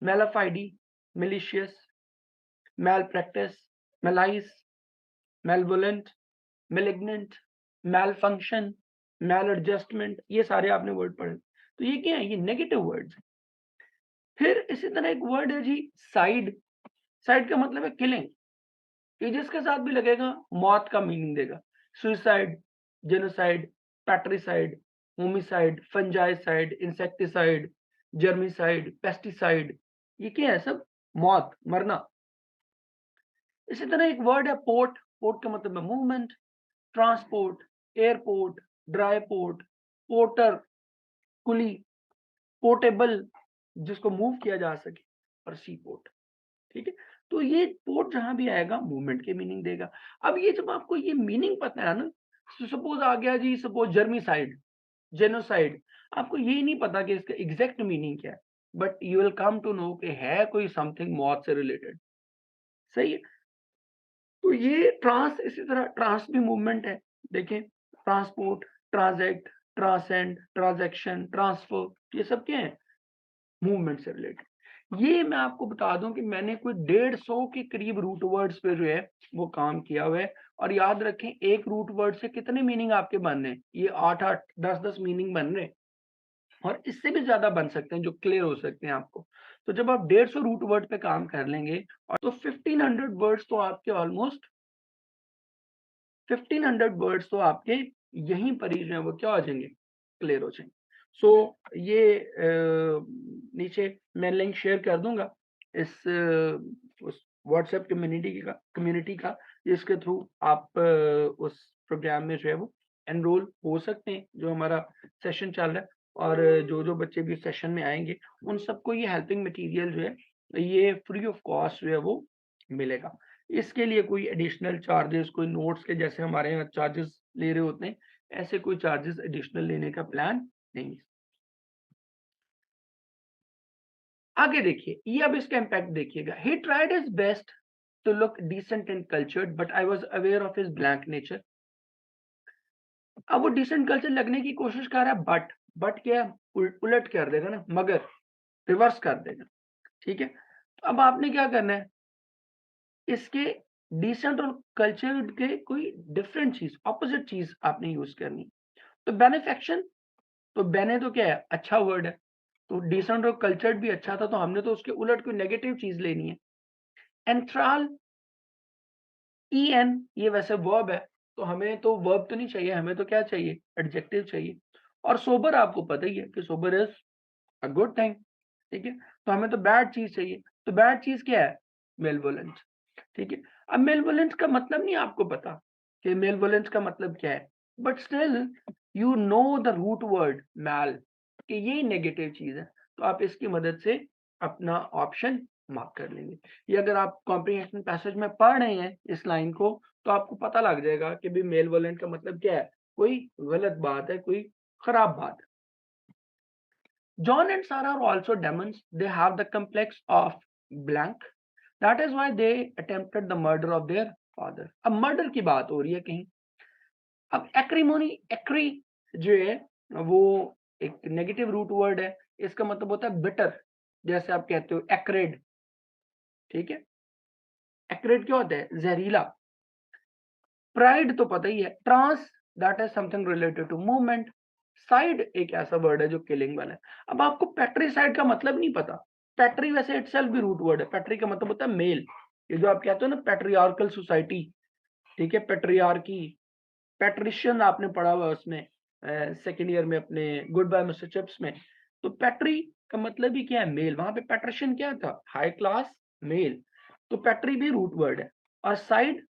मेलाफाइडी, मिलिशियस, मैल प्रैक्टिस, मेलाइस, मेलवोलेंट, मेलिग्नेंट, मैल फंक्शन, मैल एडजस्टमेंट, ये सारे आपने वर्ड पढ़े। तो ये क्या है? ये नेगेटिव वर्ड्स हैं। फिर इसी तरह एक वर्ड है जी साइड, साइड का मतलब है किलिंग, ये जिसके साथ भी लगेगा मौत का मीनिंग देगा। Suicide, genocide, patricide, homicide, fungicide, insecticide, germicide, pesticide, ये क्या है? सब मौत, मरना। इसी तरह एक वर्ड है पोर्ट, पोर्ट का मतलब है movement, transport, airport, dry port, porter, कुली, पोर्टेबल, जिसको मूव किया जा सके, और सी पोर्ट। ठीक है, तो ये पोर्ट जहां भी आएगा मूवमेंट के मीनिंग देगा। अब ये जब आपको ये मीनिंग पता है ना, सपोज आ गया जी, सपोज जर्मिसाइड, जेनोसाइड, आपको ये नहीं पता कि इसका एग्जैक्ट मीनिंग क्या है, but you will come to know कि है कोई समथिंग मौत से रिलेटेड। सही है, तो ये ट्रांस, इसी तरह ट्रांस भी मूवमेंट है। देखें, ट्रांसपोर्ट, ट्रांजेक्ट, ट्रांसेंड, ट्रांजैक्शन, ट्रांसफर, ये सब क्या है? मूवमेंट से रिलेटेड। ये मैं आपको बता दूं कि मैंने कोई 150 के करीब रूट वर्ड्स पे जो है वो काम किया हुआ है, और याद रखें एक रूट वर्ड से कितने मीनिंग आपके बन रहे हैं? ये 8-8, 10-10 मीनिंग बन रहे हैं, और इससे भी ज्यादा बन सकते हैं जो क्लियर हो सकते हैं आपको। तो जब आप 150 रूट वर्ड पे काम कर लेंगे, और तो 1500 वर्ड्स तो आपके ऑलमोस्ट 1500 वर्ड्स तो आपके यहीं पर ही जो है वो क्या हो जाएंगे? क्लियर हो जाएंगे। सो ये नीचे मैं लिंक शेयर कर दूंगा इस उस व्हाट्सएप कम्युनिटी का जिसके थ्रू आप उस प्रोग्राम में जो है वो एनरोल हो सकते हैं, जो हमारा सेशन चल रहा है। और जो जो बच्चे भी सेशन में आएंगे उन सबको ये हेल्पिंग मटेरियल जो है ये फ्री ऑफ कॉस्ट जो है वो मिलेगा। इसके लिए कोई एडिशनल चार्जेस, कोई नोट्स के जैसे हमारे यहाँ चार्जेस ले रहे होते हैं, ऐसे कोई चार्जेस एडिशनल लेने का प्लान नहीं है। आगे देखिए, ये अब इसका इम्पैक्ट देखिएगा। He tried his best to look decent and cultured but I was aware of his blank nature. अब वो डिसेंट कल्चर लगने की कोशिश कर रहा है, बट क्या है? उलट कर देगा ना, मगर रिवर्स कर देगा। ठीक है, तो अब आपने क्या करना है? इसके डिसेंट और कल्चर्ड के कोई डिफरेंट चीज, ऑपोजिट चीज आपने यूज करनी है। तो बेनिफेक्शन, तो बेने तो क्या है? अच्छा वर्ड है, तो डिसेंट और कल्चर्ड भी अच्छा था, तो हमने तो उसके उलट कोई नेगेटिव चीज लेनी है। एंथ्राल, en, ये वैसे वर्ब है, तो हमें तो वर्ब तो नहीं चाहिए, हमें तो क्या चाहिए? एडजेक्टिव चाहिए। और सोबर, आपको पता ही है कि sober is a good thing. ठीक है, तो हमें तो बैड चीज चाहिए, तो बैड चीज क्या है? मेलवोलेंट। ठीक है, अब मेलवोलेंट का मतलब नहीं आपको पता कि मेलवोलेंट का मतलब क्या है, but still you know the root word mal, कि ये नेगेटिव चीज है, तो आप इसकी मदद से अपना ऑप्शन मार्क कर लेंगे। ये अगर आप कॉम्प्रिहेंशन पैसेज में पढ़ रहे हैं इस लाइन को, तो आपको पता लग जाएगा कि भी मेलवोलेंट का मतलब क्या है, कोई गलत बात है, कोई खराब बात है। John and Sarah are also demons. They have the complex of blank. That is why they attempted the murder of their father. अब मर्डर की बात हो रही है कहीं, अब एक्रिमोनी, एक्री जो है वो एक नेगेटिव रूट वर्ड है, इसका मतलब होता है बिटर, जैसे आप कहते हो एक्रिड, ठीक है? एक्रिड क्या होता है? जहरीला। प्राइड तो पता ही है, trans that is something related to movement, side एक ऐसा वर्ड है जो किलिंग वाला है। अब आपको पैट्रिसाइड का मतलब नहीं पता, पैट्री वैसे इटसेल्फ भी रूट वर्ड है, पैट्री का मतलब होता है मेल, ये जो आप कहते हो ना पैट्रियार्कल सोसाइटी, ठीक है? पैट्रियार्की, पैट्रिशियन आपने पढ़ा हुआ है उसमें सेकंड ईयर में अपने गुड बाय मिस्टर चिप्स में। तो पैट्री का मतलब ही क्या है? मेल। वहां पे पैट्रिशियन क्या था? High class male. तो पैट्री भी रूट वर्ड है। और साइड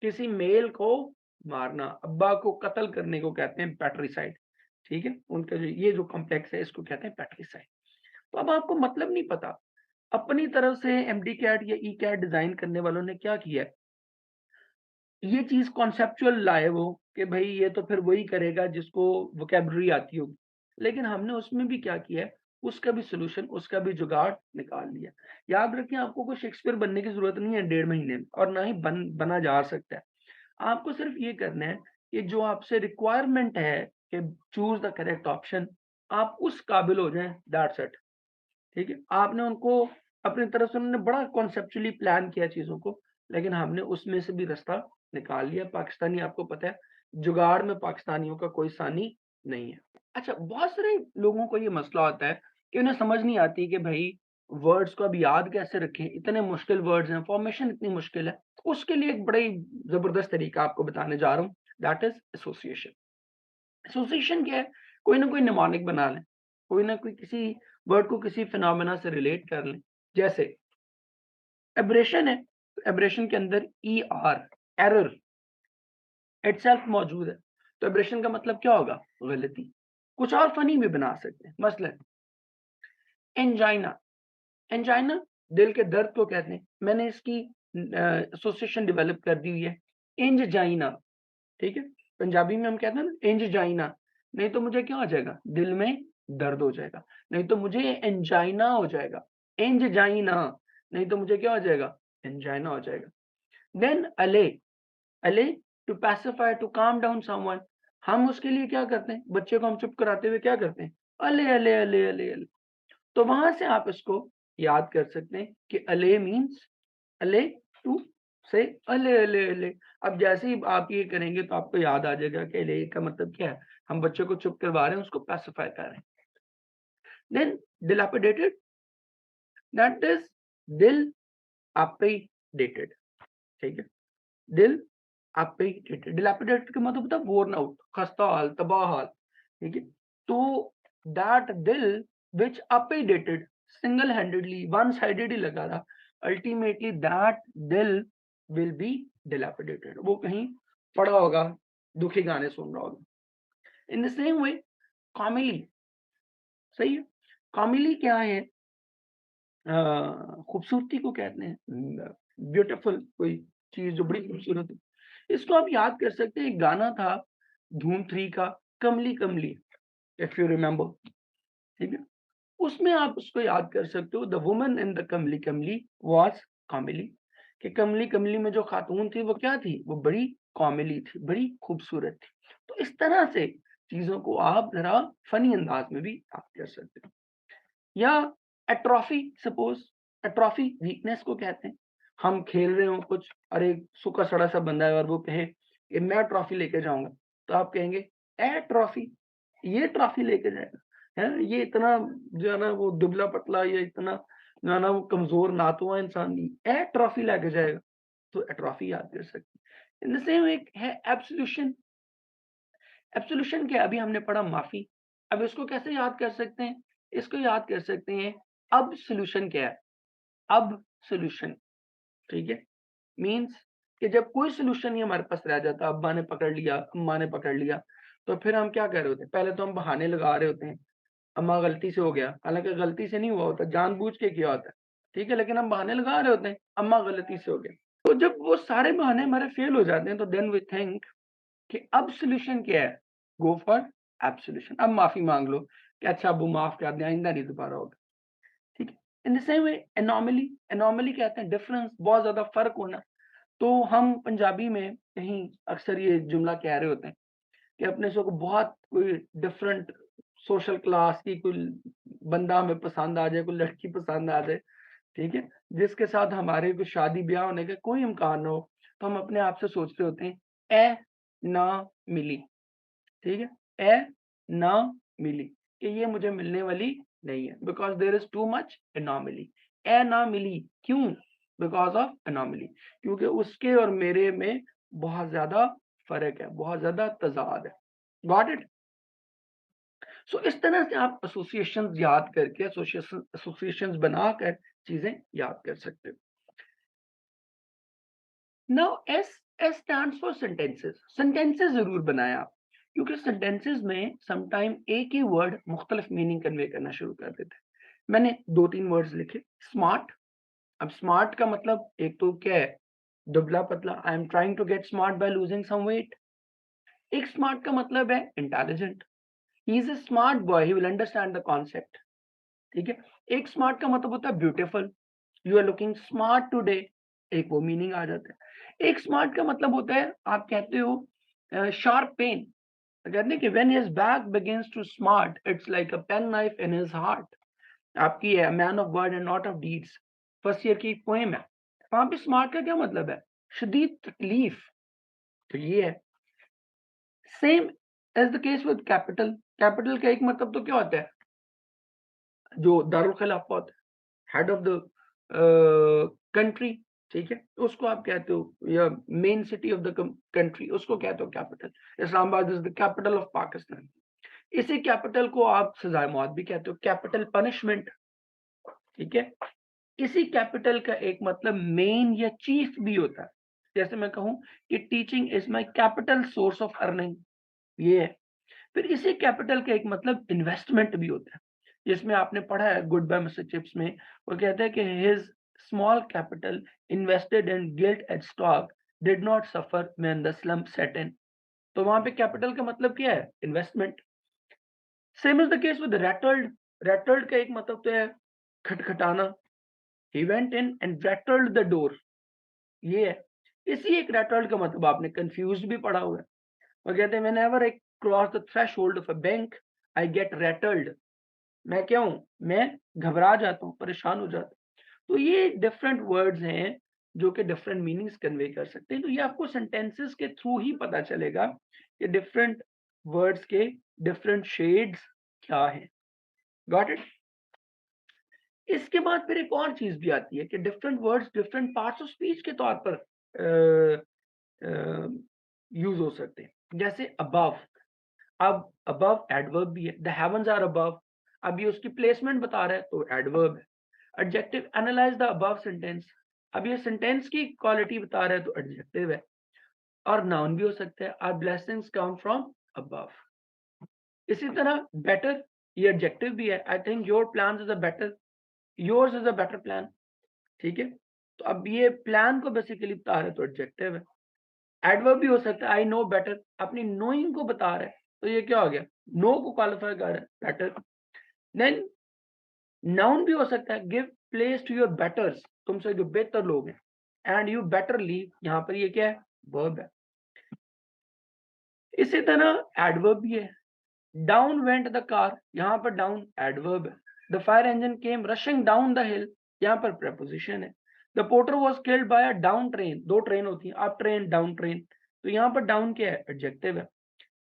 किसी मेल को मारना, अब्बा को कत्ल करने को कहते हैं पैट्रिसाइड, ठीक है? उनका जो ये जो कॉम्प्लेक्स है इसको कहते हैं पैट्रिसाइड। तो अब आपको मतलब नहीं पता, अपनी तरफ से एमडी कैट या ई कैट डिजाइन करने वालों ने क्या किया है, ये चीज कॉन्सेप्चुअल लाए वो कि भाई ये तो फिर वही करेगा जिसको वोकैब्युलरी आती होगी, लेकिन हमने उसमें भी क्या किया है, उसका भी सोल्यूशन, उसका भी जुगाड़ निकाल लिया। याद रखें, आपको कोई शेक्सपियर बनने की जरूरत नहीं है 1.5 महीने में, और ना ही बना जा सकता है। आपको सिर्फ ये करना है कि जो आपसे रिक्वायरमेंट है कि चूज द करेक्ट ऑप्शन, आप उस काबिल हो जाएं, दैट्स इट, ठीक है? आपने उनको अपनी तरफ से, उन्होंने बड़ा कॉन्सेप्चुअली प्लान किया चीज़ों को, लेकिन हमने उसमें से भी रास्ता निकाल लिया। पाकिस्तानी, आपको पता है, जुगाड़ में पाकिस्तानियों का कोई सानी नहीं है। अच्छा, बहुत सारे लोगों को ये मसला होता है कि उन्हें समझ नहीं आती कि भई वर्ड्स को अब याद कैसे रखें? इतने मुश्किल वर्ड्स हैं, फॉर्मेशन इतनी मुश्किल है। उसके लिए एक बड़ा ही ज़बरदस्त तरीका आपको बताने जा रहा हूँ, दैट इज़ एसोसिएशन। एसोसिएशन क्या है? कोई ना कोई निमोनिक बना लें, कोई ना कोई किसी वर्ड को किसी फिनोमेना से रिलेट कर लें। जैसे एब्रेशन है, तो एब्रेशन के अंदर ईआर, एरर इटसेल्फ मौजूद है। तो एब्रेशन का मतलब क्या होगा? गलती। कुछ और फनी भी बना सकते हैं, मसलन एंजाइना। एंजाइना दिल के दर्द को कहते हैं। मैंने इसकी एसोसिएशन डेवलप कर दी हुई है, एंजाइना, ठीक है? पंजाबी में हम कहते हैं ना एंजाइना, नहीं तो मुझे क्या हो जाएगा? दिल में दर्द हो जाएगा, नहीं तो मुझे एंजाइना हो जाएगा, एंजाइना, नहीं तो मुझे क्या हो जाएगा? एंजाइना हो जाएगा। Then allay, allay to pacify, to calm down someone, हम उसके लिए क्या करते हैं? बच्चे को हम चुप कराते हुए क्या करते हैं? अले अले अले अले अले। तो वहां से आप इसको याद कर सकते हैं कि अले मीन्स अले टू से अले अले अले। अब जैसे ही आप ये करेंगे तो आपको याद आ जाएगा कि अले का मतलब क्या है, हम बच्चे को चुप करवा रहे हैं, उसको पैसिफाई कर रहे हैं। देन डिलैपिडेटेड, दैट इज दिल अपडेटेड, ठीक है? दिल अपडेटेड, डिलैपिडेटेड का मतलब होता है वोर्न आउट, खस्ता हाल, तबाह हाल, ठीक है? तो दैट दिल which updated, single handedly, one sided ही लगा रहा, अल्टीमेटली दैट दिल विल बी डिलैपिडेटेड। वो कहीं पड़ा होगा, दुखी गाने सुन रहा होगा। इन द सेम वे कॉमिली, सही है? कॉमिली क्या है? खूबसूरती को कहते हैं, ब्यूटीफुल कोई चीज़ जो बड़ी खूबसूरत है। इसको आप याद कर सकते हैं, एक गाना था धूम 3 का, कमली कमली, इफ यू रिमेंबर, ठीक है? उसमें आप उसको याद कर सकते हो, the woman in the Kamli Kamli was कॉमिली, कि कमली कमली में जो खातून थी वो क्या थी? वो बड़ी कॉमिली थी, बड़ी खूबसूरत थी। तो इस तरह से चीज़ों को आप ज़रा फ़नी अंदाज़ में भी याद कर सकते हो। या एट्रोफी, सपोज एट्रोफी वीकनेस को कहते हैं। हम खेल रहे हो कुछ, अरे सूखा सड़ा सा बंदा है और वो कहे कि मैं ट्रॉफी लेके जाऊंगा, तो आप कहेंगे ए ट्रॉफी, ये ट्रॉफी लेके जाएगा, है ये इतना जो है ना वो दुबला पतला, ये इतना जो है ना वो कमजोर नातुआ इंसान नहीं, ए ट्रॉफी लेके जाएगा, तो एट्रॉफी याद कर सकते हैं। इन द सेम एक है एब्सोल्यूशन। एब्सोल्यूशन क्या है? अभी हमने पढ़ा माफी। अब इसको कैसे याद कर सकते हैं? इसको याद कर सकते हैं, अब सॉल्यूशन क्या है? अब सॉल्यूशन, ठीक है? मीन्स कि जब कोई सॉल्यूशन नहीं हमारे पास रह जाता, अब्बा ने पकड़ लिया, अम्मा ने पकड़ लिया, तो फिर हम क्या कर रहे होते हैं? पहले तो हम बहाने लगा रहे होते हैं, अम्मा गलती से हो गया, हालाँकि गलती से नहीं हुआ होता, जानबूझ के किया होता है, ठीक है? लेकिन हम बहाने लगा रहे होते हैं, अम्मा गलती से हो गया। तो जब वो सारे बहाने हमारे फेल हो जाते हैं, तो देन वी थिंक कि अब सॉल्यूशन क्या है? Go for absolution. अब माफ़ी माँग लो कि अच्छा अब्बू माफ़ कर दें, आइंदा नहीं दोबारा होगा, ठीक है? In the same way anomaly, anomaly कहते हैं डिफरेंस, बहुत ज़्यादा फ़र्क होना। तो हम पंजाबी में कहीं अक्सर ये जुमला कह रहे होते हैं कि अपने से को बहुत कोई डिफरेंट सोशल क्लास की कोई बंदा हमें पसंद आ जाए, कोई लड़की पसंद आ जाए, ठीक है? जिसके साथ हमारे कोई शादी-ब्याह होने का कोई इम्कान ना हो, तो हम अपने आप से सोचते होते हैं, "ए ना मिली।" ठीक है? "ए ना मिली" कि ये मुझे मिलने वाली नहीं है, because there is too much anomaly. ए ना मिली, क्यों? बिकॉज़ ऑफ एनोमली, क्योंकि उसके और मेरे में बहुत ज़्यादा फ़र्क है, बहुत ज़्यादा तज़ाद है। Got it? सो इस तरह से आप एसोसिएशंस याद करके एसोसिएशंस बनाकर चीज़ें याद कर सकते हो। Now S stands for sentences. Sentences ज़रूर बनाएँ आप, क्योंकि सेंटेंसेस में समटाइम एक ही वर्ड मुख्तलिफ मीनिंग कन्वे करना शुरू कर देता है। मैंने 2-3 वर्ड्स लिखे, स्मार्ट। अब स्मार्ट का मतलब एक तो क्या है? दुबला-पतला, I am trying to get smart by losing some weight. एक स्मार्ट का मतलब है intelligent, he is a smart boy, he will understand the concept. ठीक है? एक स्मार्ट का मतलब होता है beautiful, you are looking smart today, एक वो मीनिंग आ जाता है। एक स्मार्ट का मतलब होता है आप कहते हो शार्प पेन, तो कहते हैं कि when his back begins to smart it's like a pen knife in his heart. आपकी है man of word and not of deeds, first year की पोएम है। वहाँ पे स्मार्ट का क्या मतलब है? शदीद तकलीफ, तो ये है। Same as the case with capital. Capital का एक मतलब तो क्या होता है? जो दारुल खिलाफा होता है, हेड ऑफ द कंट्री, ठीक है? उसको आप कहते हो, या main city of the country, उसको कहते हो capital. Islamabad is the capital of Pakistan. इसी कैपिटल को आप सज़ाए मौत भी कहते हो, कैपिटल पनिशमेंट, ठीक है? इसी कैपिटल का एक मतलब मेन या चीफ भी होता है। जैसे मैं कहूँ कि teaching is my capital source of earning, ये है। फिर इसी कैपिटल का एक मतलब इन्वेस्टमेंट भी होता है, जिसमें आपने पढ़ा है गुड बाय मिस्टर चिप्स में, वो कहता है कि his small capital invested in gilt and stock did not suffer when the slump set in. तो वहां पे कैपिटल का मतलब क्या है? Investment. Same is the case with rattled. Rattled का एक मतलब तो है खटखटाना, he went in and rattled the door, ये है। इसी एक रैटल्ड का मतलब आपने कंफ्यूज भी पढ़ा हुआ है, वो कहते हैं whenever I cross the threshold of a bank I get rattled. मैं क्या हूँ? मैं घबरा जाता हूँ, परेशान हो जाता हूँ। तो ये डिफरेंट वर्ड्स हैं जो कि डिफरेंट मीनिंग्स कन्वे कर सकते हैं। तो ये आपको सेंटेंसेस के थ्रू ही पता चलेगा कि डिफरेंट वर्ड्स के डिफरेंट शेड्स क्या हैं। Got it? इसके बाद फिर एक और चीज़ भी आती है कि different words different parts of speech के तौर पर यूज़ हो सकते हैं। जैसे अबव, अब अबव एडवर्ब भी है, द हेवंस आर अबव, अब ये उसकी प्लेसमेंट बता रहा है तो एडवर्ब है। Adjective, analyse the above sentence, अब ये सेंटेंस की क्वालिटी बता रहा है तो एडजेक्टिव है। और नाउन भी हो सकता है, our blessings come from above. इसी तरह बेटर, ये एडजेक्टिव भी है, I think your plans is a better, yours is a better plan, ठीक है? तो अब ये प्लान को बेसिकली बता रहा है तो एडजेक्टिव है। एडवर्ब भी हो सकता है, आई नो बेटर, अपनी नोइंग को बता रहा है तो ये क्या हो गया? नो को क्वालिफाई कर रहा है, बेटर। देन नाउन भी हो सकता है, give place to your betters, तुमसे जो बेहतर लोग हैं, एंड यू बेटर लीव, यहाँ पर ये क्या है? वर्ब है। इसी तरह एडवर्ब भी है, डाउन वेंट द कार, यहाँ पर डाउन एडवर्ब है। The fire engine came rushing down the हिल, यहाँ पर प्रेपोजिशन है। The porter was killed by a down train, दो ट्रेन होती है, अप ट्रेन डाउन ट्रेन, तो यहाँ पर डाउन क्या है? एडजेक्टिव है।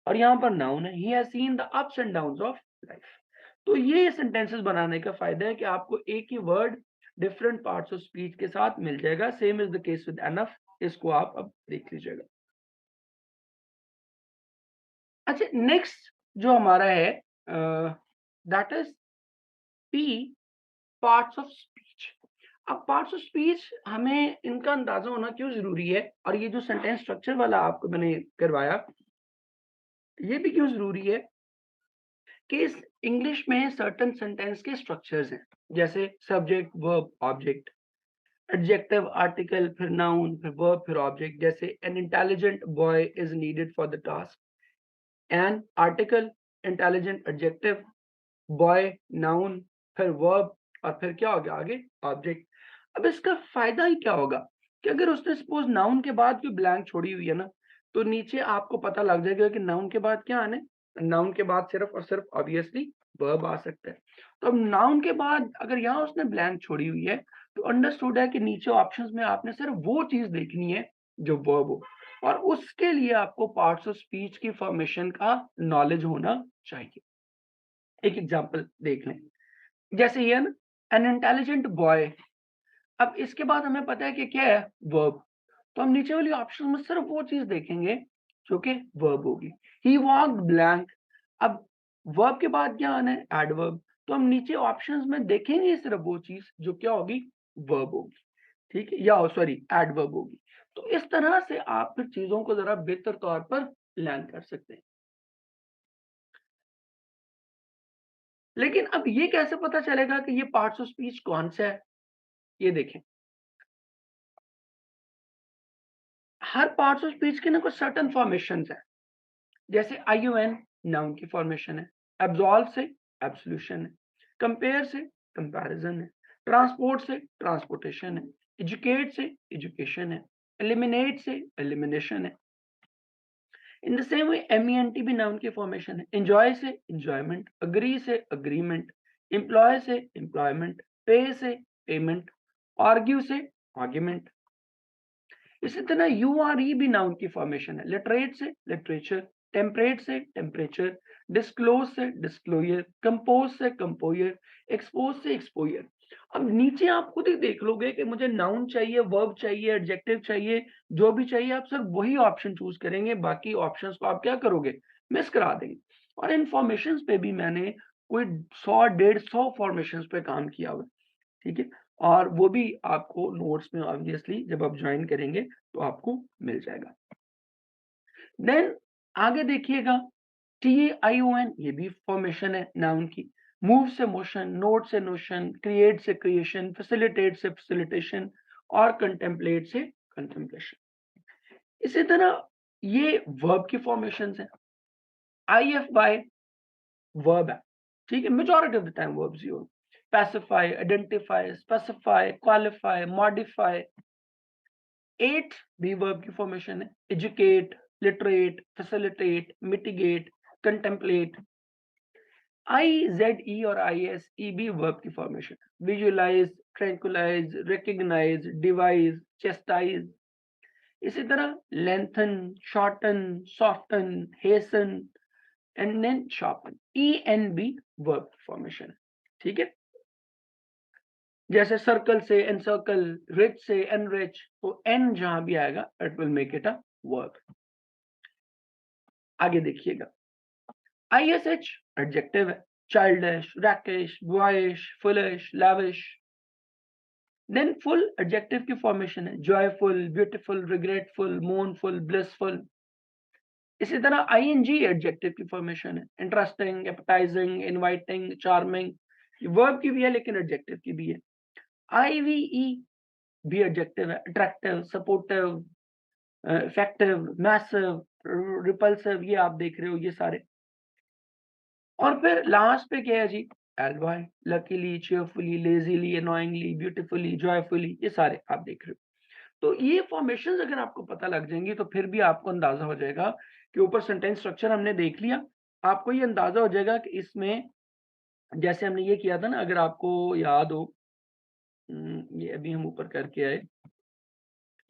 और यहाँ पर नाउन है, he has seen the ups and downs of life. तो ये सेंटेंसेस बनाने का फायदा है कि आपको एक ही word different parts of speech के साथ मिल जाएगा। Same is the case with enough, इसको आप अब देख लीजिएगा। अच्छा, नेक्स्ट जो हमारा है that is P, parts of speech. अब पार्ट्स ऑफ स्पीच हमें इनका अंदाजा होना क्यों जरूरी है, और ये जो सेंटेंस स्ट्रक्चर वाला आपको मैंने करवाया, ये भी क्यों जरूरी है कि इस इंग्लिश में सर्टेन सेंटेंस के स्ट्रक्चर्स हैं, जैसे subject, verb, object, adjective, article, फिर नाउन, फिर वर्ब, फिर ऑब्जेक्ट। जैसे an intelligent boy is needed for the task, an article, intelligent adjective, boy noun, फिर वर्ब, और फिर क्या हो गया आगे? ऑब्जेक्ट। अब इसका फायदा ही क्या होगा कि अगर उसने सपोज़ नाउन के बाद कोई ब्लैंक छोड़ी हुई है ना, तो नीचे आपको पता लग जाएगा कि नाउन के बाद क्या आना है। नाउन के बाद सिर्फ़ और सिर्फ़ ऑब्वियसली वर्ब आ सकता है। तो अब नाउन के बाद अगर यहाँ उसने ब्लैंक छोड़ी हुई है, तो अंडरस्टूड है कि नीचे ऑप्शंस में आपने सिर्फ़ वो चीज़ देखनी है जो वर्ब हो, और उसके लिए आपको पार्ट्स ऑफ स्पीच की फॉर्मेशन का नॉलेज होना चाहिए। एक एग्ज़ाम्पल देख लें, जैसे ये है ना, एन इंटेलिजेंट बॉय। अब इसके बाद हमें पता है कि क्या है, वर्ब। तो हम नीचे वाली ऑप्शन में सिर्फ वो चीज देखेंगे जो कि वर्ब होगी। ही वॉक्ड ब्लैंक। अब वर्ब के बाद क्या आना है, एडवर्ब। तो हम नीचे ऑप्शंस में देखेंगे सिर्फ वो चीज जो क्या होगी, वर्ब होगी। ठीक है, या सॉरी एडवर्ब होगी। तो इस तरह से आप फिर चीजों को जरा बेहतर तौर पर लर्न कर सकते हैं। लेकिन अब ये कैसे पता चलेगा कि ये पार्ट्स ऑफ स्पीच कौन सा है? ये देखें, हर पार्ट्स ऑफ स्पीच के ना कुछ सर्टेन फॉर्मेशंस है। जैसे आईयूएन नाउन की फॉर्मेशन है, एब्सॉल्व से एब्सोल्यूशन है, कंपेयर से कंपैरिजन है, ट्रांसपोर्ट से ट्रांसपोर्टेशन है, एजुकेट से एजुकेशन है, एलिमिनेट से एलिमिनेशन है। इन द सेम वे एमईएनटी भी नाउन की फॉर्मेशन है, एंजॉय से एंजॉयमेंट, अग्री से अग्रीमेंट, एम्प्लॉय से एम्प्लॉयमेंट, पे से पेमेंट, आर्ग्यू से आर्ग्यूमेंट। इसी तरह यूआरई भी नाउन की फॉर्मेशन है, लिटरेट से लिटरेचर, टेम्परेट से टेम्परेचर, डिस्क्लोज से डिस्क्लोजर, कंपोज से कंपोजर, एक्सपोज से एक्सपोजर। अब नीचे आप खुद ही देख लोगे कि मुझे नाउन चाहिए, वर्ब चाहिए, एडजेक्टिव चाहिए, जो भी चाहिए आप सिर्फ वही ऑप्शन चूज करेंगे, बाकी ऑप्शंस को आप क्या करोगे, मिस करा देंगे। और इन फॉर्मेशंस पे भी मैंने कोई 100 150 फॉर्मेशंस पे काम किया हुआ है। ठीक है? और वो भी आपको नोट्स में ऑब्वियसली जब आप जॉइन करेंगे तो आपको मिल जाएगा। देन आगे देखिएगा, TAION ये भी फॉर्मेशन है नाउन की। मूव से मोशन, नोट से नोशन, क्रिएट से क्रिएशन, फैसिलिटेट से फैसिलिटेशन, और कंटेम्पलेट से कंटेम्पलेशन। इसी तरह ये वर्ब की फॉर्मेशंस हैं। IFY वर्ब है, ठीक है, majority of the time verbs ही हो। Pacify, identify, specify, qualify, modify. Ate भी वर्ब की फॉर्मेशन है, educate, literate, facilitate, mitigate, contemplate. IZE और ISE भी वर्ब की फॉर्मेशन है, visualise, tranquillise, recognise, devise, chastise. इसी तरह lengthen, shorten, soften, hasten, and then sharpen. EN भी वर्ब फॉर्मेशन है, ठीक है। जैसे सर्कल से एनसर्कल, रिच से एनरिच, तो एन जहां भी आएगा it will make it a verb. आगे देखिएगा, ISH एडजेक्टिव है, childish, rakish, boyish, foolish, lavish। Then ful adjective की फॉर्मेशन है, joyful, beautiful, regretful, mournful, blissful. इसी तरह ING एडजेक्टिव की फॉर्मेशन है, interesting, appetising, inviting, charming. Verb की भी है लेकिन एडजेक्टिव की भी है। IVE भी एडजेक्टिव है, attractive, supportive, effective, massive, repulsive, ये आप देख रहे हो ये सारे। और फिर लास्ट पे क्या है जी, L Y, luckily, cheerfully, lazily, annoyingly, beautifully, joyfully, ये सारे आप देख रहे हो। तो ये फॉर्मेशंस अगर आपको पता लग जाएंगी तो फिर भी आपको अंदाजा हो जाएगा कि ऊपर सेंटेंस स्ट्रक्चर हमने देख लिया। आपको ये अंदाजा हो जाएगा कि इसमें जैसे हमने ये किया था ना, अगर आपको याद हो, ये अभी हम ऊपर करके आए,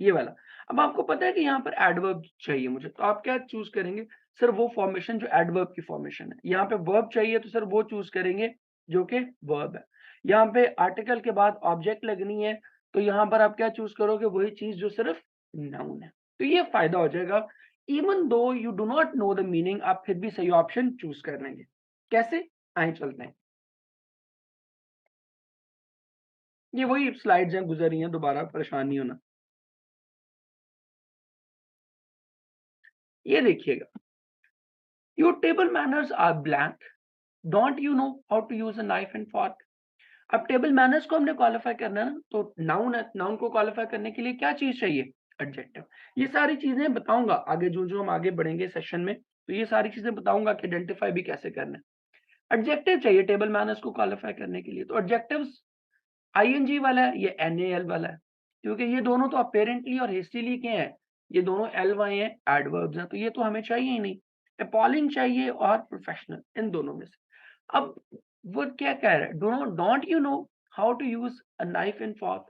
ये वाला। अब आपको पता है कि यहाँ पर एडवर्ब चाहिए मुझे, तो आप क्या चूज़ करेंगे? सिर्फ वो फॉर्मेशन जो एडवर्ब की फॉर्मेशन है। यहाँ पे वर्ब चाहिए तो सिर्फ वो चूज़ करेंगे जो कि वर्ब है। यहाँ पे आर्टिकल के बाद ऑब्जेक्ट लगनी है, तो यहाँ पर आप क्या चूज़ करोगे? वही चीज़ जो सिर्फ नाउन है। तो ये फ़ायदा हो जाएगा। Even though you do not know the meaning, आप फिर भी सही ऑप्शन चूज़ कर लेंगे। कैसे? आइए चलते हैं। ये वही स्लाइड्स हैं, गुज़र रही हैं, दोबारा परेशान नहीं होना। ये देखिएगा, your table manners are blank, don't you know how to use a knife and fork. अब टेबल मैनर्स को हमने क्वालिफाई करना है ना, तो नाउन है, नाउन को क्वालिफाई करने के लिए क्या चीज चाहिए? एडजेक्टिव। ये सारी चीजें बताऊंगा आगे, जो हम आगे बढ़ेंगे सेशन में, तो ये सारी चीजें बताऊंगा कि आइडेंटिफाई भी कैसे करना है। एडजेक्टिव चाहिए टेबल मैनर्स को क्वालिफाई करने के लिए, तो एडजेक्टिव्स ING वाला है, ये NAL वाला है। क्योंकि ये दोनों तो अपेरेंटली और हेस्टिली के हैं, ये दोनों एलवाई हैं, एडवर्ब्स हैं, तो ये तो हमें चाहिए ही नहीं। अपॉलिंग चाहिए और प्रोफेशनल, इन दोनों में से। अब वो क्या कह रहा है, don't you know how to use a knife and fork?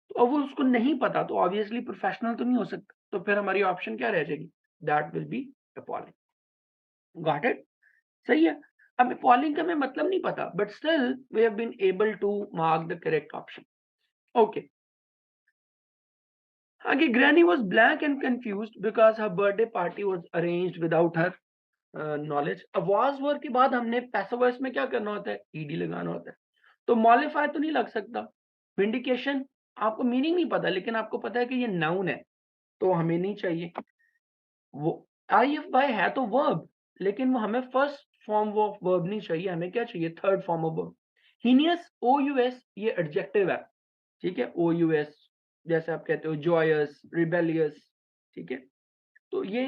तो अब वो उसको नहीं पता, तो ऑब्वियसली प्रोफेशनल तो नहीं हो सकता, तो फिर हमारी ऑप्शन क्या रह जाएगी? That will be appalling. Got it? सही है। अब अपॉलिंग का हमें मतलब नहीं पता, but still we have been able to mark the correct option. Okay, आगे granny was blank and confused because her birthday party was arranged without her knowledge। अब was were के बाद हमने पैसिव वॉइस में क्या करना होता है? ईडी लगाना होता है। तो मॉडिफाई तो नहीं लग सकता। विंडिकेशन, आपको मीनिंग नहीं पता, लेकिन आपको पता है कि ये नाउन है, तो हमें नहीं चाहिए। वो आईएफ बाय है तो वर्ब, लेकिन वो हमें फर्स्ट फॉर्म ऑफ वर्ब नहीं चाहिए, हमें क्या चाहिए? Third form of verb. Heinous, O U S, ये एडजेक्टिव है, ठीक है? ओ यू एस, जैसे आप कहते हो जॉयस, रिबेलियस, ठीक है? तो ये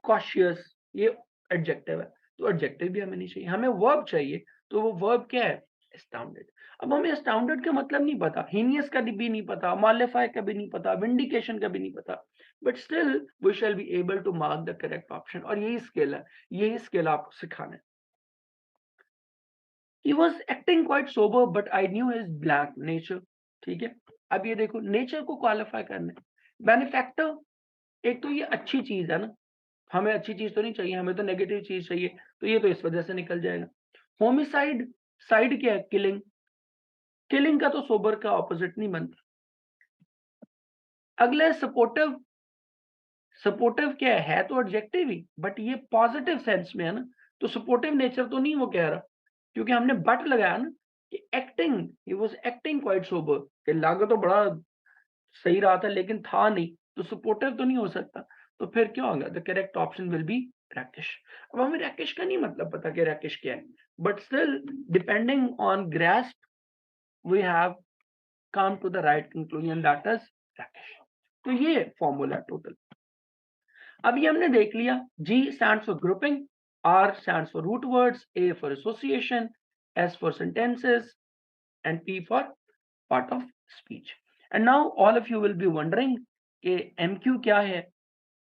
कॉशियस, ये एडजेक्टिव है, तो एडजेक्टिव भी हमें नहीं चाहिए, हमें वर्ब चाहिए। तो वो वर्ब क्या है? एस्टाउंडेड। अब हमें एस्टाउंडेड का मतलब नहीं पता, हीनियस का भी नहीं पता, मॉलिफाई का भी नहीं पता, विंडिकेशन का भी नहीं पता, but still we shall be able to mark the correct option. और यही स्किल है, यही स्किल आपको सिखाना है। He was acting quite sober but I knew his black nature, ठीक है? अब ये देखो, नेचर को क्वालिफाई करना है। बेनिफैक्टर, एक तो ये अच्छी चीज है ना, हमें अच्छी चीज तो नहीं चाहिए, हमें तो नेगेटिव चीज चाहिए, तो ये तो इस वजह से निकल जाएगा। होमिसाइड, साइड क्या है? किलिंग। किलिंग का तो सोबर का ऑपोजिट नहीं बनता। अगला सपोर्टिव। सपोर्टिव क्या है? तो एडजेक्टिव ही, बट ये पॉजिटिव सेंस में है ना, तो सपोर्टिव नेचर तो नहीं वो कह रहा, क्योंकि हमने बट लगाया ना कि acting, he was acting quite sober, कि लग तो बड़ा सही रहा था लेकिन था नहीं, तो सपोर्टिव तो नहीं हो सकता। तो फिर क्या होगा? The correct option will be rakish. अब हमें रैकिश का नहीं मतलब पता कि रैकिश क्या है, but still depending on grasp we have come to the right conclusion, that is rakish. तो ये फॉर्मूला टोटल। अब ये हमने देख लिया, G stands for grouping, R stands for root words, A for association, S for sentences, and P for part of speech. And now all of you will be wondering कि MQ क्या है?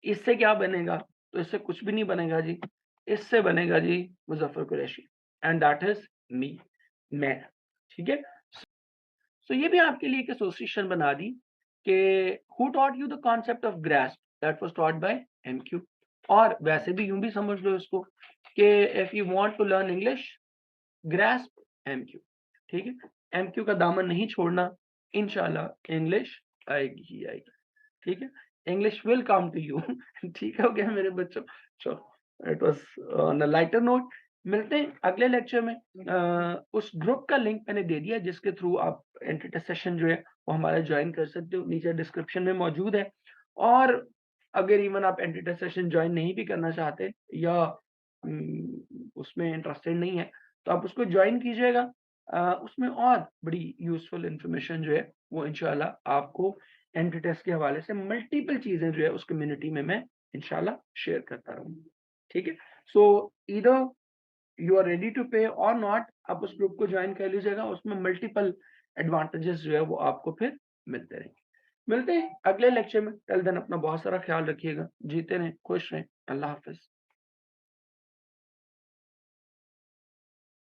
इससे क्या बनेगा? तो इससे कुछ भी नहीं बनेगा जी, इससे बनेगा जी Muzaffar Qureshi, and that is me, मैं, ठीक है? सो ये भी आपके लिए एक एसोसिएशन बना दी कि who taught you the concept of grasp, that was taught by MQ. और वैसे भी यूं भी समझ लो इसको कि if you want to learn English, grasp MQ, ठीक है? एमक्यू का दामन नहीं छोड़ना, इंशाल्लाह इंग्लिश आएगी ही आएगी, ठीक है? English will come to you. ठीक हो गया मेरे बच्चों? चलो, it was on a lighter note. मिलते हैं अगले लेक्चर में। उस ग्रुप का लिंक मैंने दे दिया जिसके थ्रू आप एंट्री सेशन जो है वो हमारा ज्वाइन कर सकते हो, नीचे डिस्क्रिप्शन में मौजूद है। और अगर इवन आप एंट्री सेशन ज्वाइन नहीं भी करना चाहते या उसमें इंटरेस्टेड नहीं है, तो आप उसको ज्वाइन कीजिएगा। उसमें और बड़ी यूज़फुल इन्फॉर्मेशन जो है वो इंशाल्लाह आपको एंट्री टेस्ट के हवाले से मल्टीपल चीज़ें जो है उस कम्युनिटी में मैं इंशाल्लाह शेयर करता रहूँगा। ठीक है? So either you are ready to pay और नॉट, आप उस ग्रुप को ज्वाइन कर लीजिएगा, उसमें मल्टीपल एडवांटेजेस जो है वो आपको फिर मिलते रहेंगे। मिलते हैं अगले लेक्चर में, टिल देन अपना बहुत सारा ख्याल रखिएगा, जीते रहें, खुश रहें, अल्लाह हाफ़िज़।